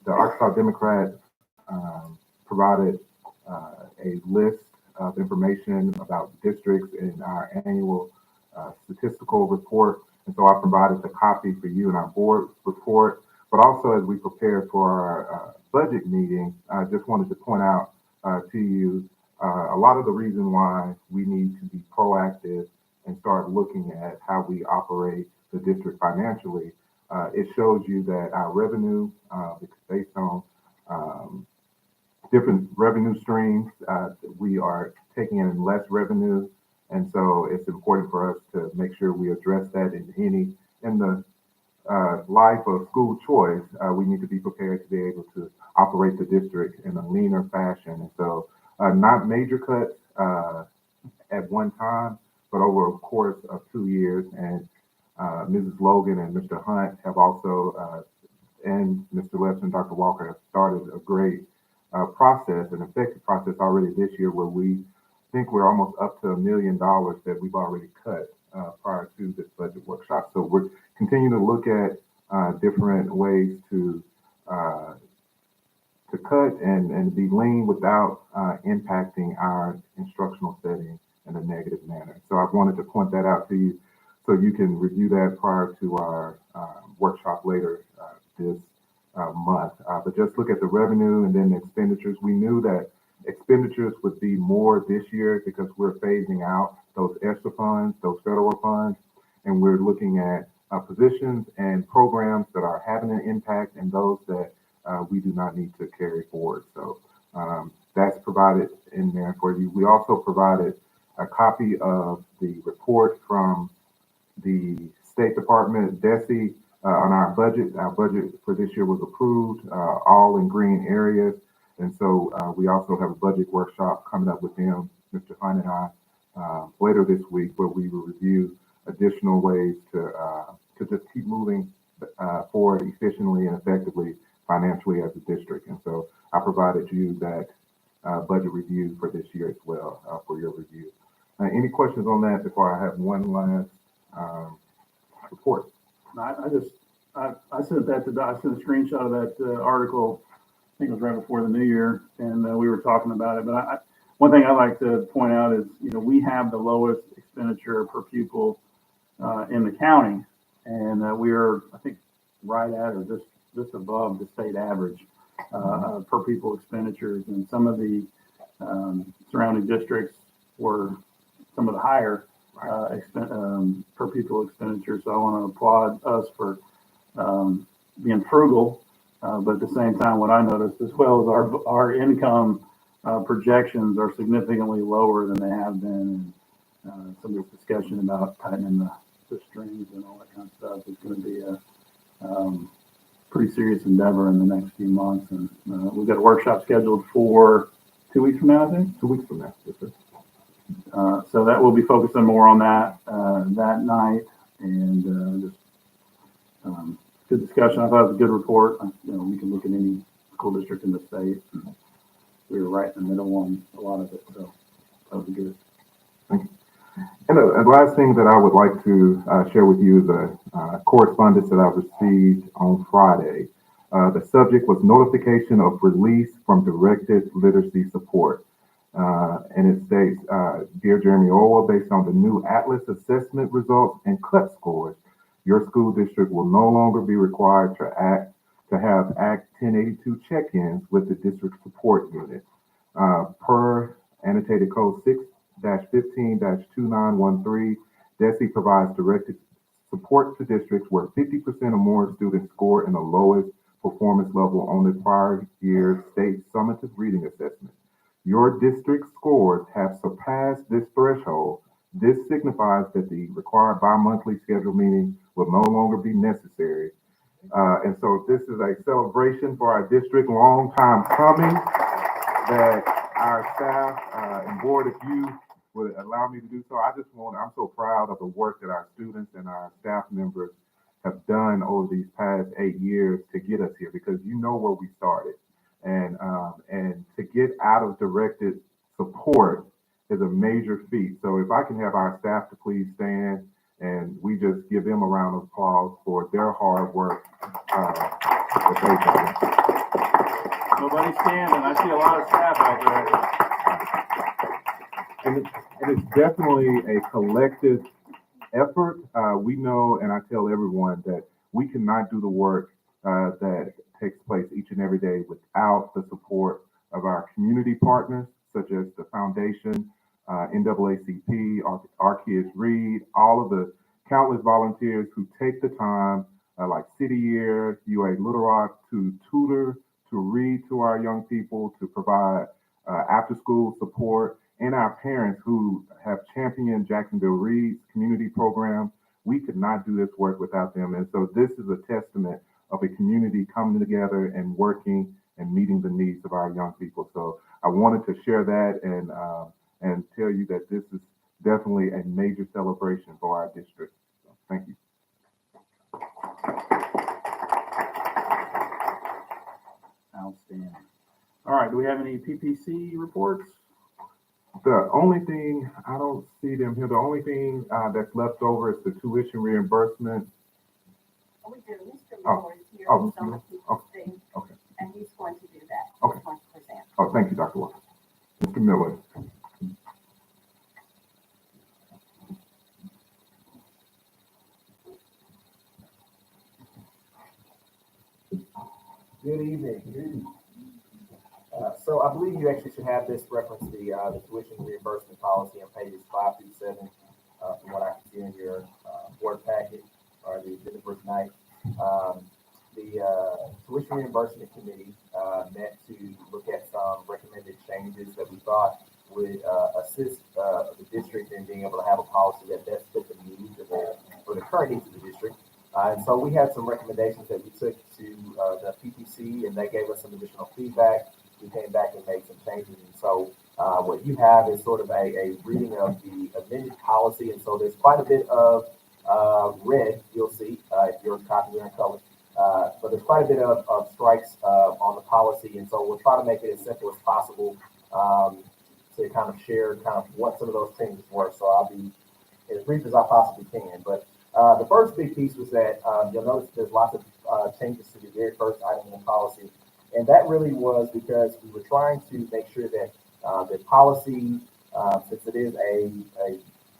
the Arkansas Democrat provided a list of information about districts in our annual statistical report. And so I provided the copy for you in our board report, but also as we prepare for our budget meeting, I just wanted to point out to you a lot of the reason why we need to be proactive and start looking at how we operate the district financially. It shows you that our revenue, based on different revenue streams, we are taking in less revenue. And so it's important for us to make sure we address that in the life of school choice. We need to be prepared to be able to operate the district in a leaner fashion. And so not major cuts at one time, but over a course of 2 years. And Mrs. Logan and Mr. Hunt have also, and Mr. Webster and Dr. Walker have started a great process, an effective process already this year where we think we're almost up to $1 million that we've already cut prior to this budget workshop. So we're continuing to look at different ways to cut and be lean without impacting our instructional setting in a negative manner. So I wanted to point that out to you so you can review that prior to our workshop later this month. But just look at the revenue and then the expenditures. We knew that expenditures would be more this year because we're phasing out those ESSER funds, those federal funds, and we're looking at positions and programs that are having an impact and those that we do not need to carry forward. So that's provided in there for you. We also provided a copy of the report from the State Department, DESE, on our budget. Our budget for this year was approved, all in green areas. And so we also have a budget workshop coming up with them, Mr. Hunt and I, later this week, where we will review additional ways to just keep moving forward efficiently and effectively financially as a district. And so I provided you that budget review for this year as well for your review. Any questions on that before I have one last report? I sent that to, I sent a screenshot of that article. I think it was right before the new year, and we were talking about it. But one thing I like to point out is, we have the lowest expenditure per pupil in the county, and we are, I think, right at or just above the state average per pupil expenditures. And some of the surrounding districts were some of the higher per pupil expenditures. So I want to applaud us for being frugal. But at the same time, what I noticed as well is our income projections are significantly lower than they have been. And some of this discussion about tightening the strings and all that kind of stuff is going to be a pretty serious endeavor in the next few months. And we've got a workshop scheduled for 2 weeks from now, I think. 2 weeks from now, yes, sir. So that will be focusing more on that night, and just good discussion. I thought it was a good report. We can look at any school district in the state. And we were right in the middle on a lot of it, so that was good. Thank you. And the last thing that I would like to share with you is a correspondence that I received on Friday. The subject was notification of release from directed literacy support. And it states, Dear Jeremy Orwell, based on the new Atlas assessment results and cut scores, your school district will no longer be required to have Act 1082 check-ins with the district support unit. Per Annotated code 6-15-2913. DESE provides directed support to districts where 50% or more students score in the lowest performance level on the prior year's state summative reading assessment. Your district scores have surpassed this threshold. This signifies that the required bi-monthly scheduled meeting will no longer be necessary. And so this is a celebration for our district, long time coming, that our staff and board, if you would allow me to do so, I'm so proud of the work that our students and our staff members have done over these past 8 years to get us here, because you know where we started. And to get out of directed support is a major feat. So if I can have our staff to please stand, and we just give them a round of applause for their hard work that they've done. Nobody's standing. I see a lot of staff out there. And it's definitely a collective effort. We know, and I tell everyone that we cannot do the work that takes place each and every day without the support of our community partners, such as the foundation, NAACP, Our Kids Read, all of the countless volunteers who take the time, like City Year, UA Little Rock, to tutor, to read to our young people, to provide after-school support, and our parents who have championed Jacksonville Reads community program. We could not do this work without them. And so this is a testament of a community coming together and working and meeting the needs of our young people. So I wanted to share that and tell you that this is definitely a major celebration for our district. So thank you. Outstanding. All right, do we have any PPC reports? The only thing, I don't see them here, the only thing that's left over is the tuition reimbursement. We do. Mr. Oh, Miller is here. oh, He's on the PPC, okay. and he's going to do that. Okay. He's going to present. Oh, thank you, Dr. Walker. Mr. Miller. Good evening. So I believe you actually should have this reference, the tuition reimbursement policy on pages 5 through 7, from what I can see in your board packet or the agenda for tonight. The tuition reimbursement committee met to look at some recommended changes that we thought would assist the district in being able to have a policy that best fit the needs of the current needs of the district. And so we had some recommendations that we took to the PPC, and they gave us some additional feedback. We came back and made some changes. And so what you have is sort of a reading of the amended policy. And so there's quite a bit of red, you'll see, if you're copying in color. But there's quite a bit of strikes on the policy. And so we'll try to make it as simple as possible to kind of share kind of what some of those changes were. So I'll be as brief as I possibly can. But the first big piece was that you'll notice there's lots of changes to the very first item in the policy. And that really was because we were trying to make sure that the policy, since it is a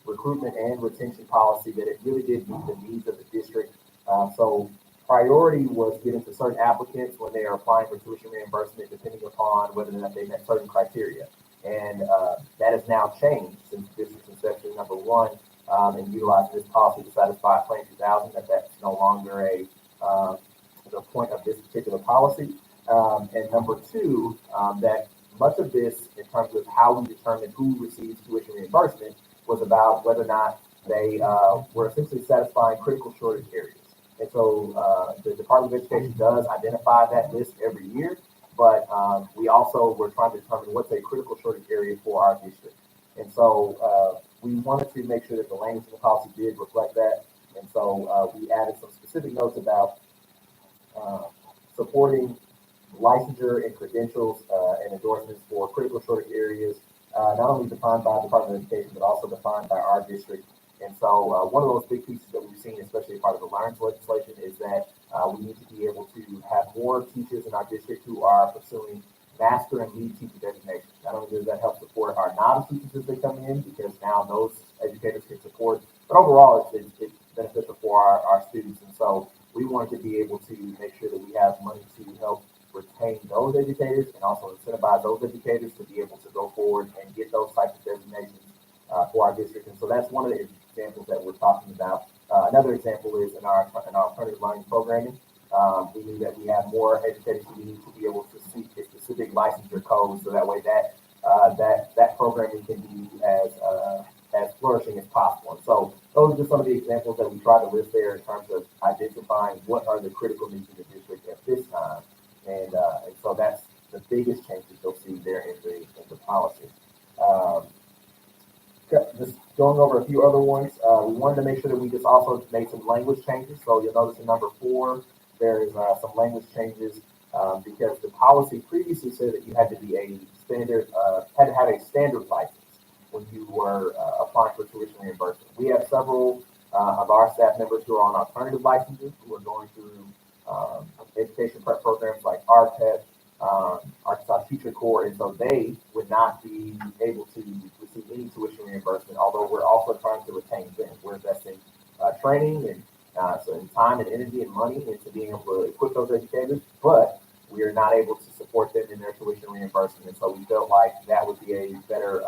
recruitment and retention policy, that it really did meet the needs of the district. So priority was given to certain applicants when they are applying for tuition reimbursement, depending upon whether or not they met certain criteria. And that has now changed since district's inception, number one, and utilizing this policy to satisfy Plan 2000, that's no longer the point of this particular policy. And number two, that much of this, in terms of how we determine who receives tuition reimbursement, was about whether or not they were essentially satisfying critical shortage areas. And so the Department of Education does identify that list every year, but we also were trying to determine what's a critical shortage area for our district. And so we wanted to make sure that the language in the policy did reflect that. And so we added some specific notes about supporting licensure and credentials and endorsements for critical shortage areas, not only defined by the Department of Education, but also defined by our district. And so one of those big pieces that we've seen, especially part of the LEARNS legislation, is that we need to be able to have more teachers in our district who are pursuing master and lead teacher designations. Not only does that help support our novice teachers as they come in, because now those educators can support, but overall it's beneficial for our students. And so we wanted to be able to make sure that we have money to help retain retain those educators and also incentivize those educators to be able to go forward and get those types of designations for our district. And so that's one of the examples that we're talking about. Another example is in our alternative learning programming. We knew that we have more educators who need to be able to seek a specific licensure code, so that way that programming can be as flourishing as possible. And so those are just some of the examples that we try to list there in terms of identifying what are the critical needs in the district at this time. And so that's the biggest changes you'll see there in the policy. Just going over a few other ones, we wanted to make sure that we just also made some language changes. So you'll notice in number 4, there is some language changes because the policy previously said that you had to be a standard, had to have a standard license when you were applying for tuition reimbursement. We have several of our staff members who are on alternative licenses who are going through education prep programs like RPEP, Arkansas Teacher Corps, and so they would not be able to receive any tuition reimbursement, although we're also trying to retain them. We're investing training and so in time and energy and money into being able to equip those educators, but we are not able to support them in their tuition reimbursement. And so we felt like that would be a better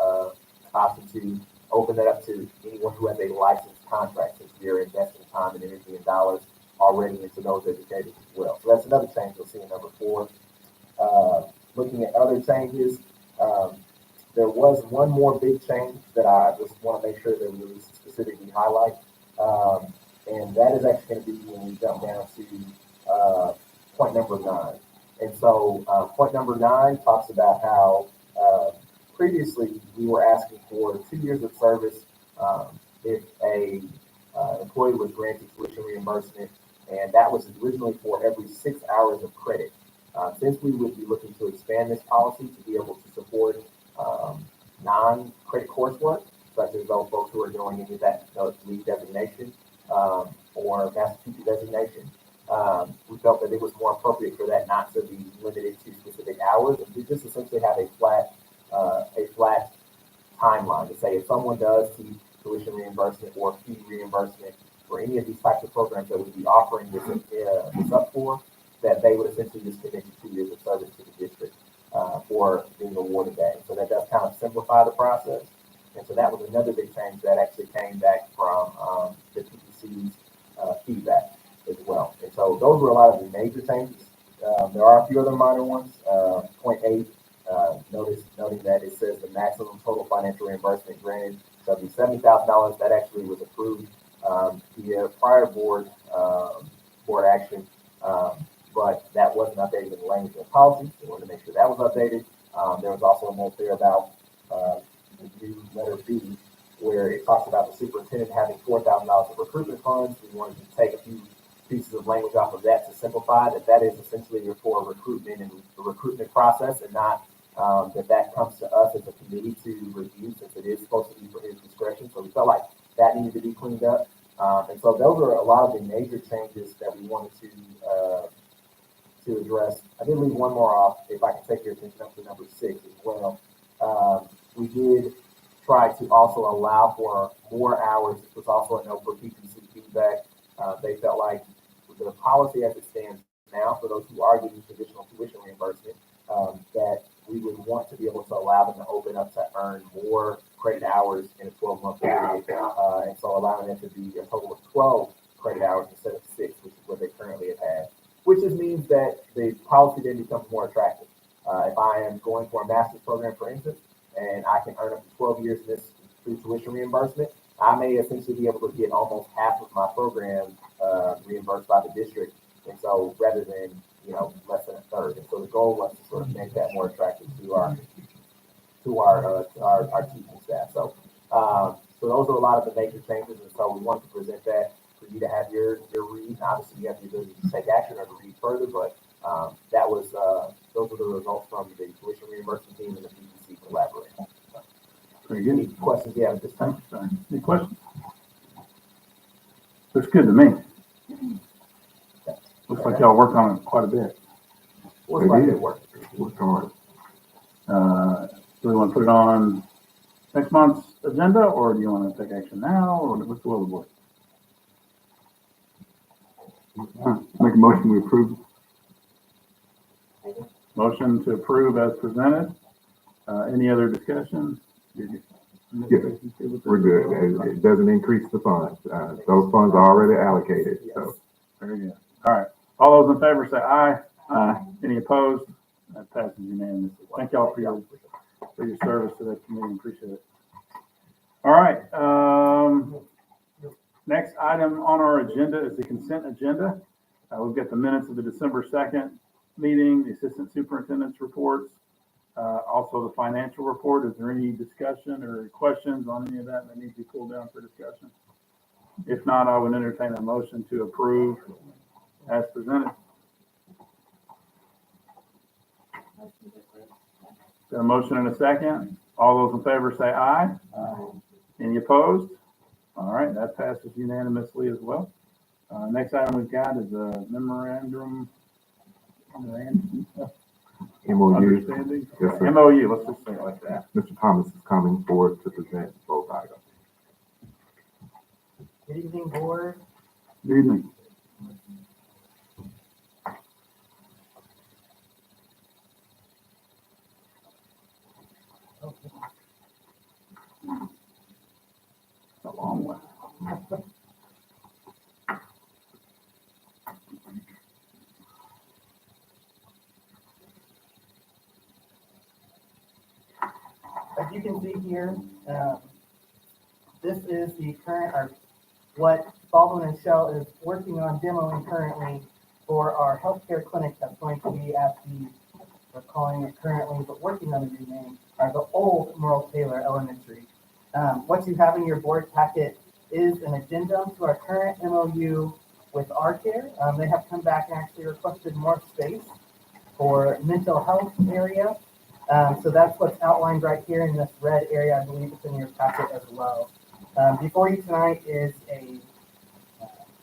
option to open that up to anyone who has a licensed contract, since we are investing time and energy and dollars already into those educators as well. So that's another change you'll see in number 4. Looking at other changes, there was one more big change that I just want to make sure that we specifically highlight. And that is actually going to be when we jump down to point number 9. And so point number 9 talks about how previously we were asking for 2 years of service if a employee was granted tuition reimbursement, and that was originally for every 6 hours of credit. Since we would be looking to expand this policy to be able to support non-credit coursework, such as those folks who are doing any of that lead designation or master teacher designation, we felt that it was more appropriate for that not to be limited to specific hours, and to just essentially have a flat timeline to say if someone does see tuition reimbursement or fee reimbursement for any of these types of programs that we'd be offering this up for, that they would essentially just commit to 2 years of service to the district for being awarded that. So that does kind of simplify the process. And so that was another big change that actually came back from the PPC's feedback as well. And so those were a lot of the major changes. There are a few other minor ones. Point 8, noting that it says the maximum total financial reimbursement granted shall be $70,000. That actually was approved via prior board action, but that wasn't updated in the language of the policy. We wanted to make sure that was updated. There was also a note there about the new letter B, where it talks about the superintendent having $4,000 of recruitment funds. We wanted to take a few pieces of language off of that to simplify that is essentially for recruitment and the recruitment process, and not that comes to us as a committee to review, since it is supposed to be for his discretion. So we felt like that needed to be cleaned up. And so those are a lot of the major changes that we wanted to address. I did leave one more off, if I can take your attention up to number 6 as well. We did try to also allow for more hours. This was also a note for PPC feedback. They felt like the policy as it stands now, for those who are getting traditional tuition reimbursement, that we would want to be able to allow them to open up to earn more credit hours in a 12-month period. And so allowing them to be a total of 12 credit hours instead of 6, which is what they currently have had, which just means that the policy then becomes more attractive. If I am going for a master's program, for instance, and I can earn up to 12 years of this through tuition reimbursement, I may essentially be able to get almost half of my program reimbursed by the district. And so rather than, less than a third. And so the goal was to sort of make that more attractive to our teaching staff. So those are a lot of the major changes. And so we wanted to present that for you to have your read. And obviously you have the ability to take action or to read further, but those are the results from the tuition reimbursement team and the PPC collaboration. Very good. Any questions you have at this time? Any questions? Looks good to me. Looks like y'all worked on it quite a bit. Looks like it worked. Worked hard. Do we want to put it on next month's agenda, or do you want to take action now, or what's the will of the board? Make a motion, we approve. Motion to approve as presented. Any other discussion? We're good. It doesn't increase the funds. Those funds are already allocated, so. Very good. All right. All those in favor say aye. Aye. Any opposed? That passes unanimously. Thank y'all for your service to that committee. Appreciate it. All right. Next item on our agenda is the consent agenda. We've got the minutes of the December 2nd meeting, the assistant superintendent's reports, also the financial report. Is there any discussion or questions on any of that that needs to be pulled down for discussion? If not, I would entertain a motion to approve as presented. Got a motion and a second. All those in favor say aye. Aye. Any opposed? All right, that passes unanimously as well. Next item we've got is a memorandum. MOU. Understanding? Yes, sir. MOU, let's just say it like that. Mr. Thomas is coming forward to present both items. Good evening, board. Good evening. It's a long one. As you can see here, this is the current, or what Baldwin and Shell is working on demoing currently for our healthcare clinic that's going to be at the, we're calling it currently, but working on a new name, the old Merle Taylor Elementary. What you have in your board packet is an addendum to our current MOU with R-Care. They have come back and actually requested more space for mental health area. So that's what's outlined right here in this red area. I believe it's in your packet as well. Before you tonight is a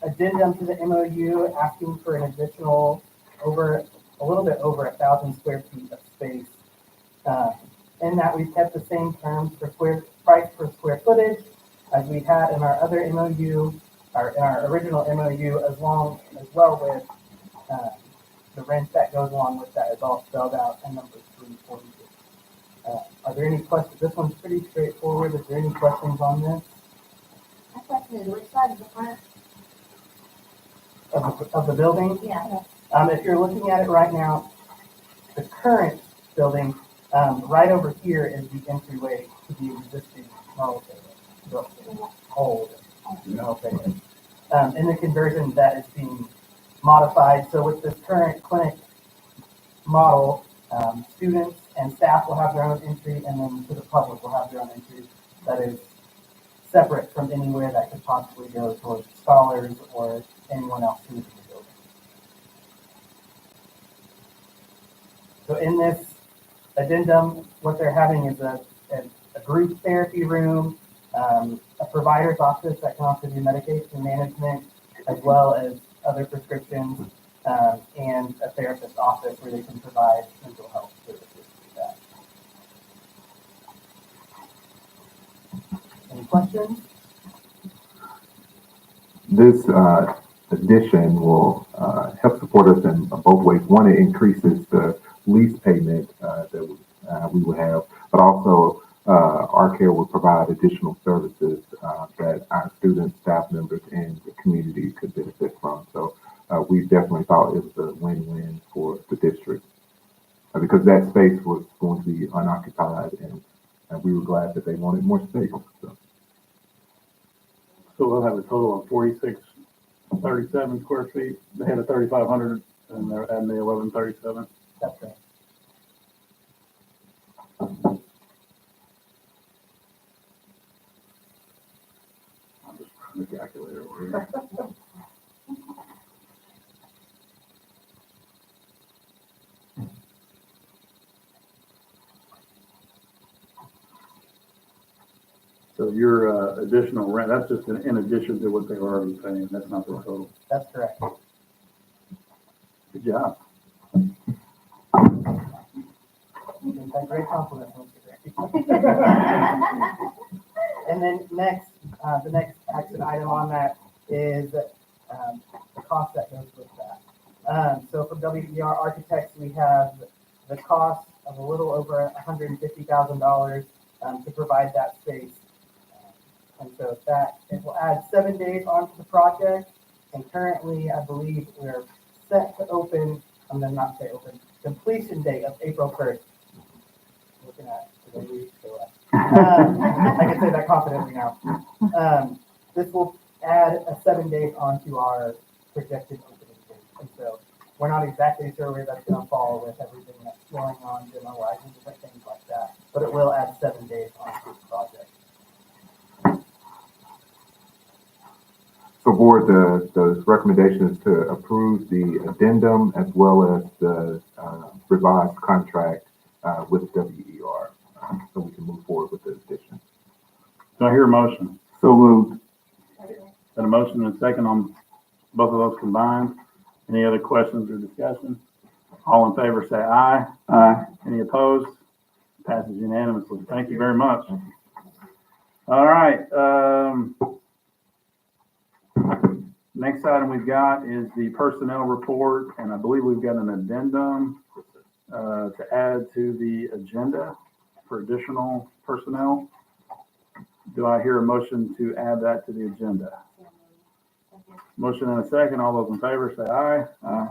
addendum to the MOU asking for an additional a little bit over 1,000 square feet of space. In that we've kept the same terms for price per square footage as we had in our other MOU, or in our original MOU, as well with the rent that goes along with that is all spelled out in number 342. Are there any questions? This one's pretty straightforward. Is there any questions on this? My question is, which side is the front? Of the building? Yeah. If you're looking at it right now, the current building, right over here is the entryway to the existing Merle Taylor building, old Merle Taylor. In the conversion that is being modified. So with this current clinic model, students and staff will have their own entry, and then to the public will have their own entry that is separate from anywhere that could possibly go towards scholars or anyone else who's in the building. So in this addendum, what they're having is a group therapy room, a provider's office that can also do medication management, as well as other prescriptions, and a therapist's office where they can provide mental health services through that. Any questions? This addition will help support us in both ways. One, it increases the lease payment that we will have, but also R-Care will provide additional services that our students, staff members, and the community could benefit from. So we definitely thought it was a win-win for the district because that space was going to be unoccupied, and we were glad that they wanted more space. So we'll have a total of 4,637 square feet. They had a 3,500 and they're adding the 1,137. That's right. I'm just running the calculator over here. So your additional rent, that's just in addition to what they were already paying. That's not the total. That's correct. Good job. You can take great compliments, Mr. Gray. And then next, the next action item on that is the cost that goes with that. So for WDR Architects, we have the cost of a little over $150,000 to provide that space. And so that, it will add 7 days onto the project. And currently, I believe we're set to open, I'm gonna not say open, completion date of April 1st. Looking at, the week, so, I can say that confidently now. This will add a 7 days onto our projected opening date. And so we're not exactly sure where that's gonna fall with everything that's going on, demo-wise, and different things like that. But it will add 7 days onto the project. So board, the recommendation is to approve the addendum as well as the revised contract with WER, so we can move forward with the addition. Do I hear a motion? So moved. Got a motion and a second on both of those combined. Any other questions or discussion? All in favor, say aye. Aye. Any opposed? Passes unanimously. Thank you very much. All right. Next item we've got is the personnel report, and I believe we've got an addendum to add to the agenda for additional personnel. Do I hear a motion to add that to the agenda? Motion and a second. All those in favor say aye. Aye.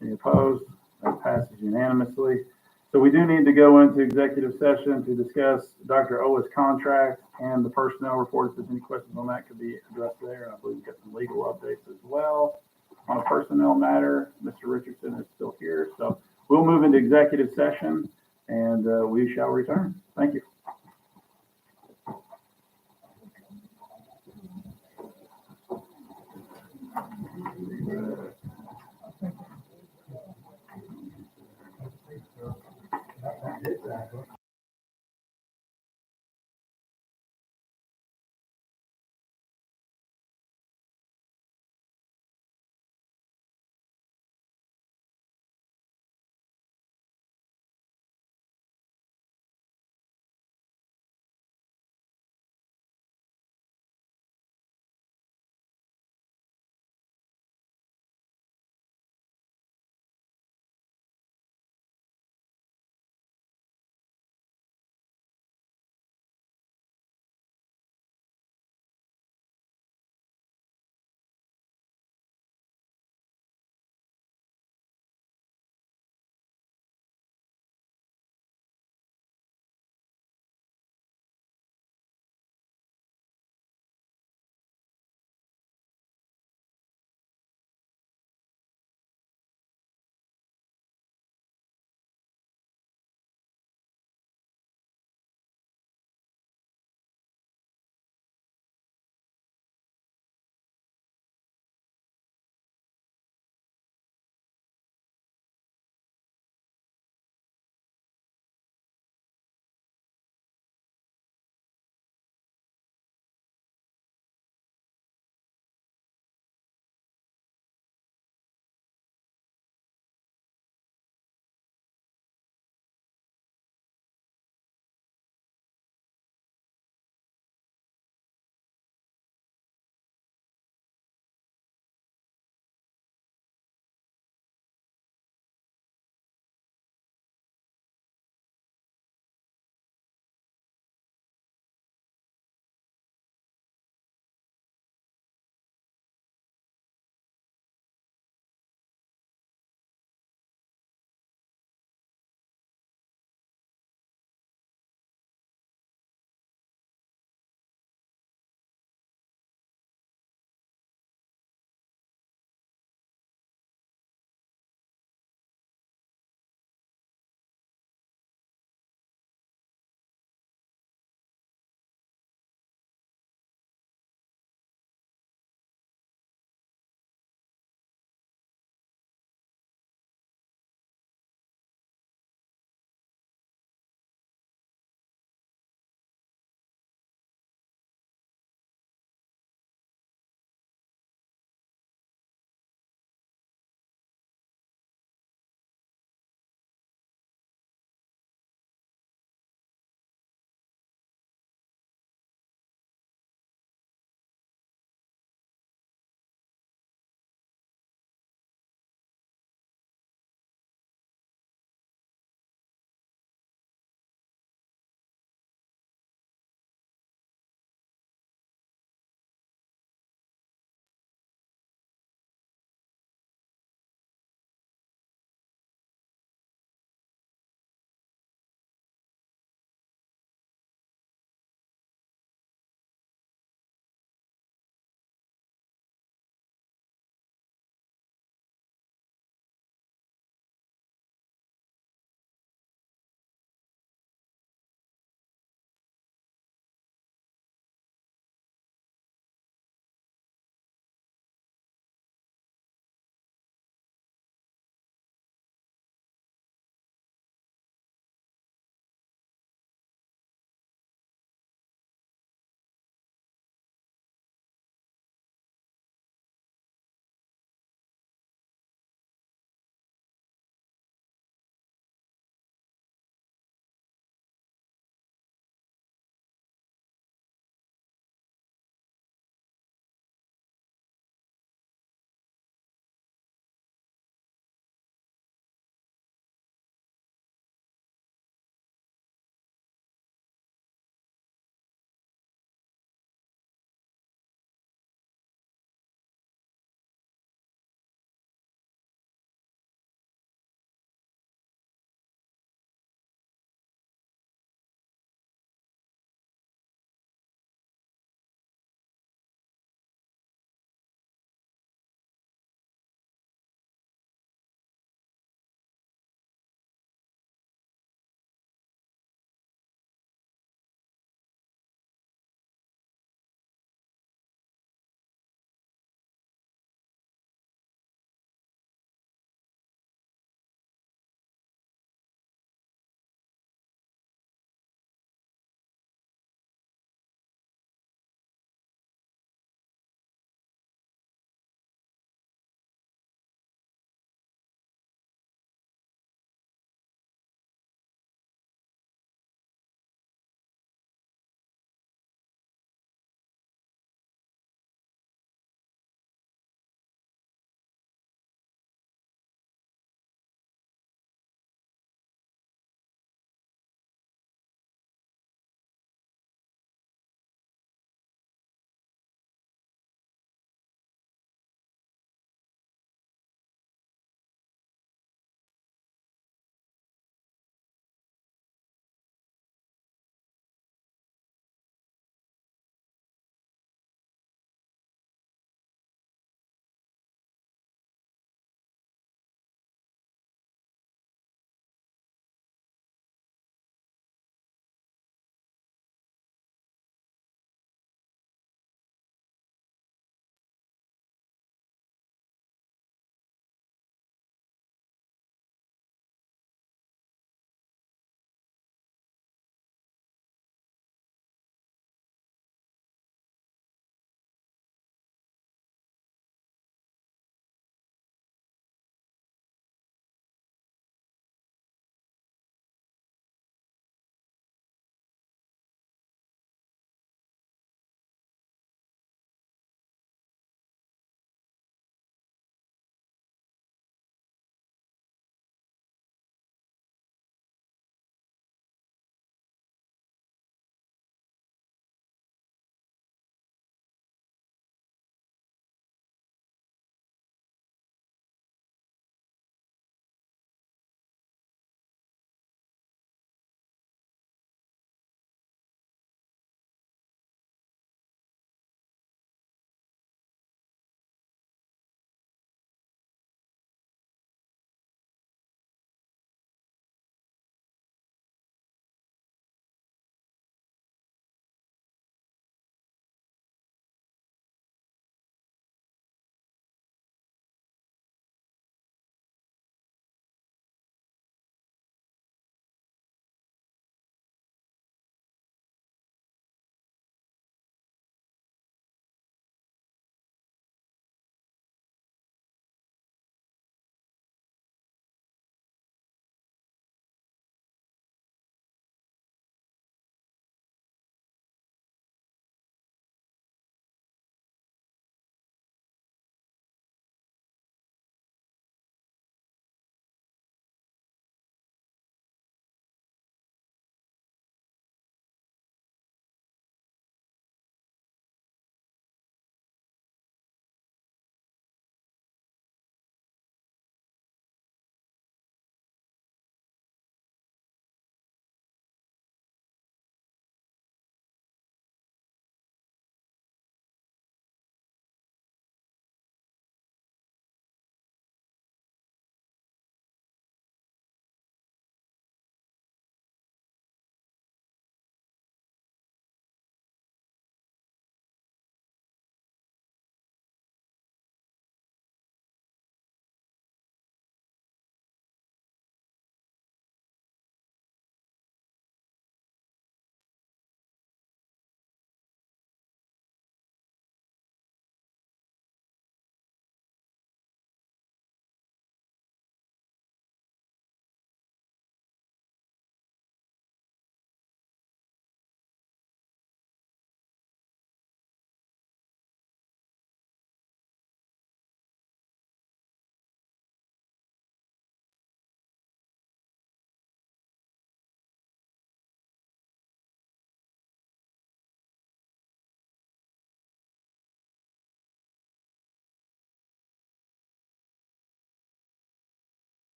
Any opposed? That passes unanimously. So we do need to go into executive session to discuss Dr. Owa's contract and the personnel report. If there's any questions on that, could be addressed there. And I believe we've got some legal updates as well. On a personnel matter, Mr. Richardson is still here. So we'll move into executive session and we shall return. Thank you.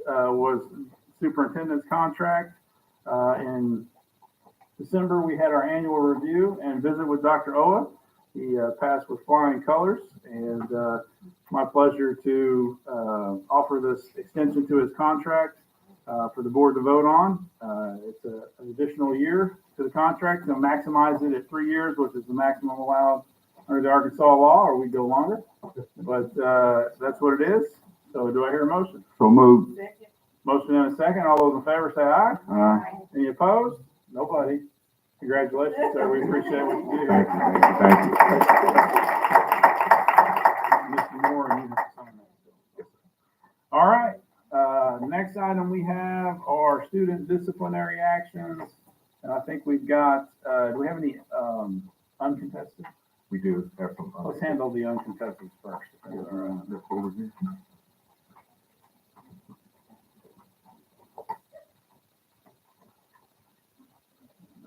was superintendent's contract. In December, we had our annual review and visit with Dr. Owa. He passed with flying colors, and my pleasure to offer this extension to his contract for the board to vote on. It's an additional year to the contract to maximize it at 3 years, which is the maximum allowed under the Arkansas law, or we go longer. But that's what it is. So do I hear a motion? So moved. Motion and a second. All those in favor say aye. Aye. Any opposed? Nobody. Congratulations, sir. We appreciate what you do. Thank you, thank you, thank you. Mr. Moore, and you have to sign that. All right. Next item we have are student disciplinary actions. And I think we've got, do we have any uncontested? We do have some. Let's handle the uncontested first. All right, let's go over here.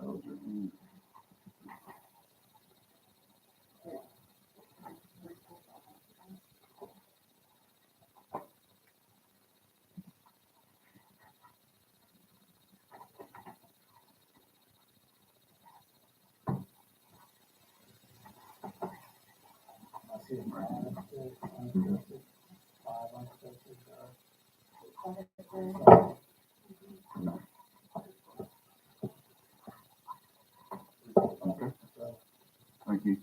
Those are in. I see them right now. Okay. Thank you.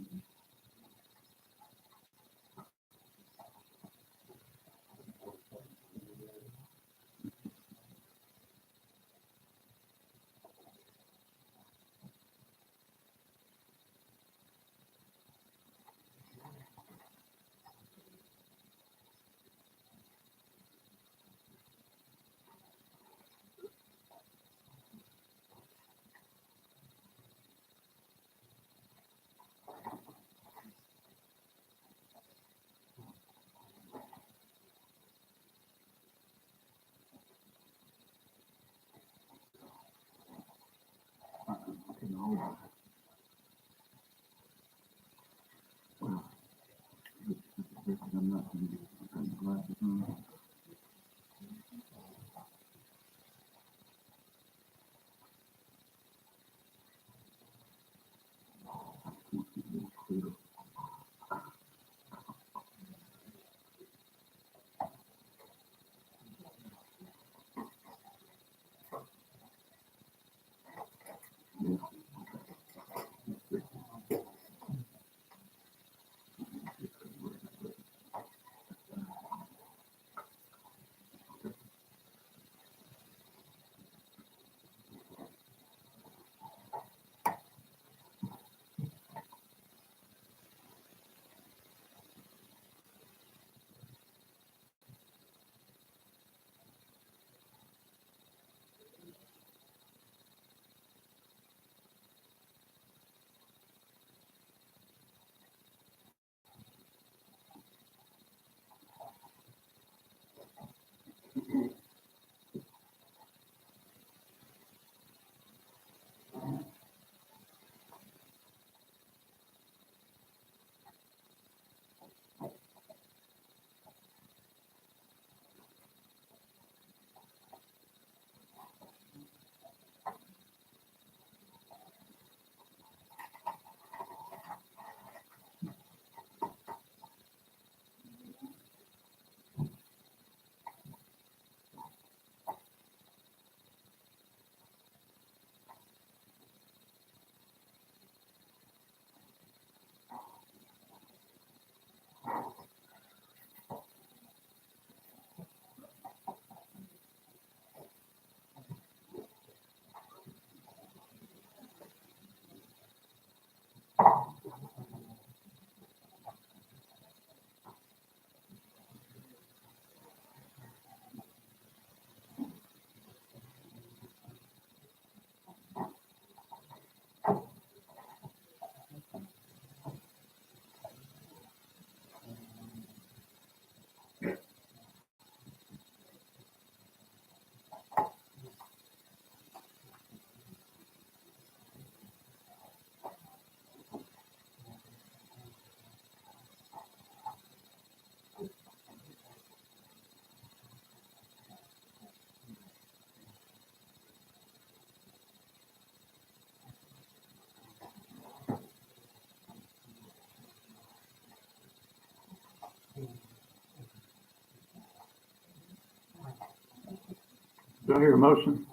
Do I hear a motion?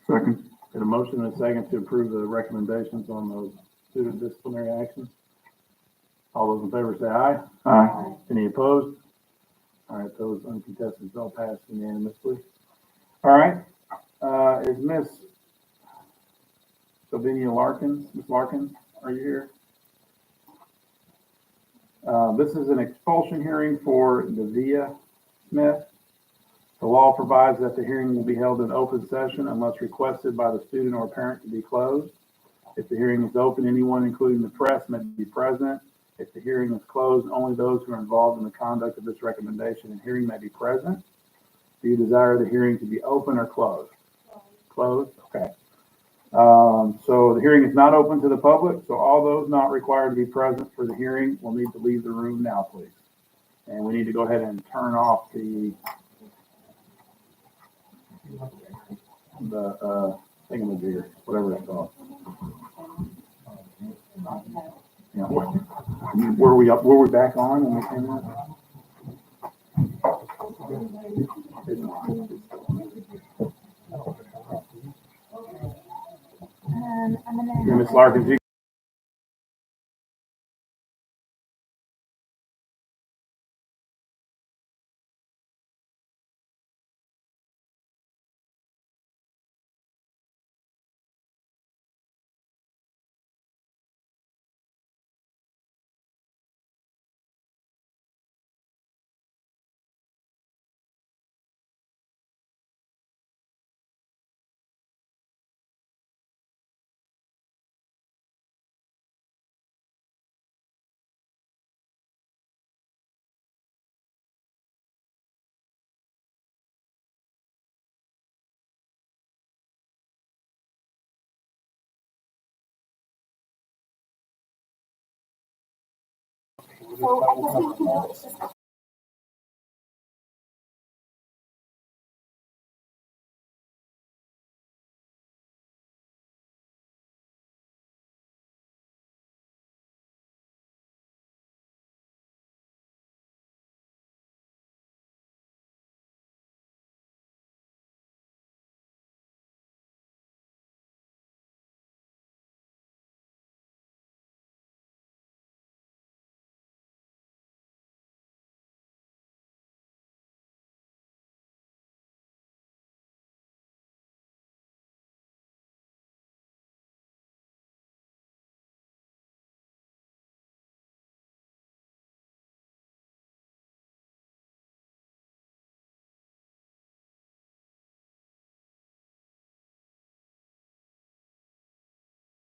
Second. Got a motion and a second to approve the recommendations on those student disciplinary actions. All those in favor say aye. Aye. Any opposed? All right, those uncontested all passed unanimously. All right, is Miss Sylvania Larkins, Miss Larkins, are you here? This is an expulsion hearing for Davia Smith. The law provides that the hearing will be held in open session unless requested by the student or parent to be closed. If the hearing is open, anyone, including the press, may be present. If the hearing is closed, only those who are involved in the conduct of this recommendation and hearing may be present. Do you desire the hearing to be open or closed? Closed, okay. So the hearing is not open to the public, so all those not required to be present for the hearing will need to leave the room now, please. And we need to go ahead and turn off the thingamajigger, whatever it's called. Yeah, were we back on when we came in? Yeah, Ms. Larkins, you So I guess we can do it.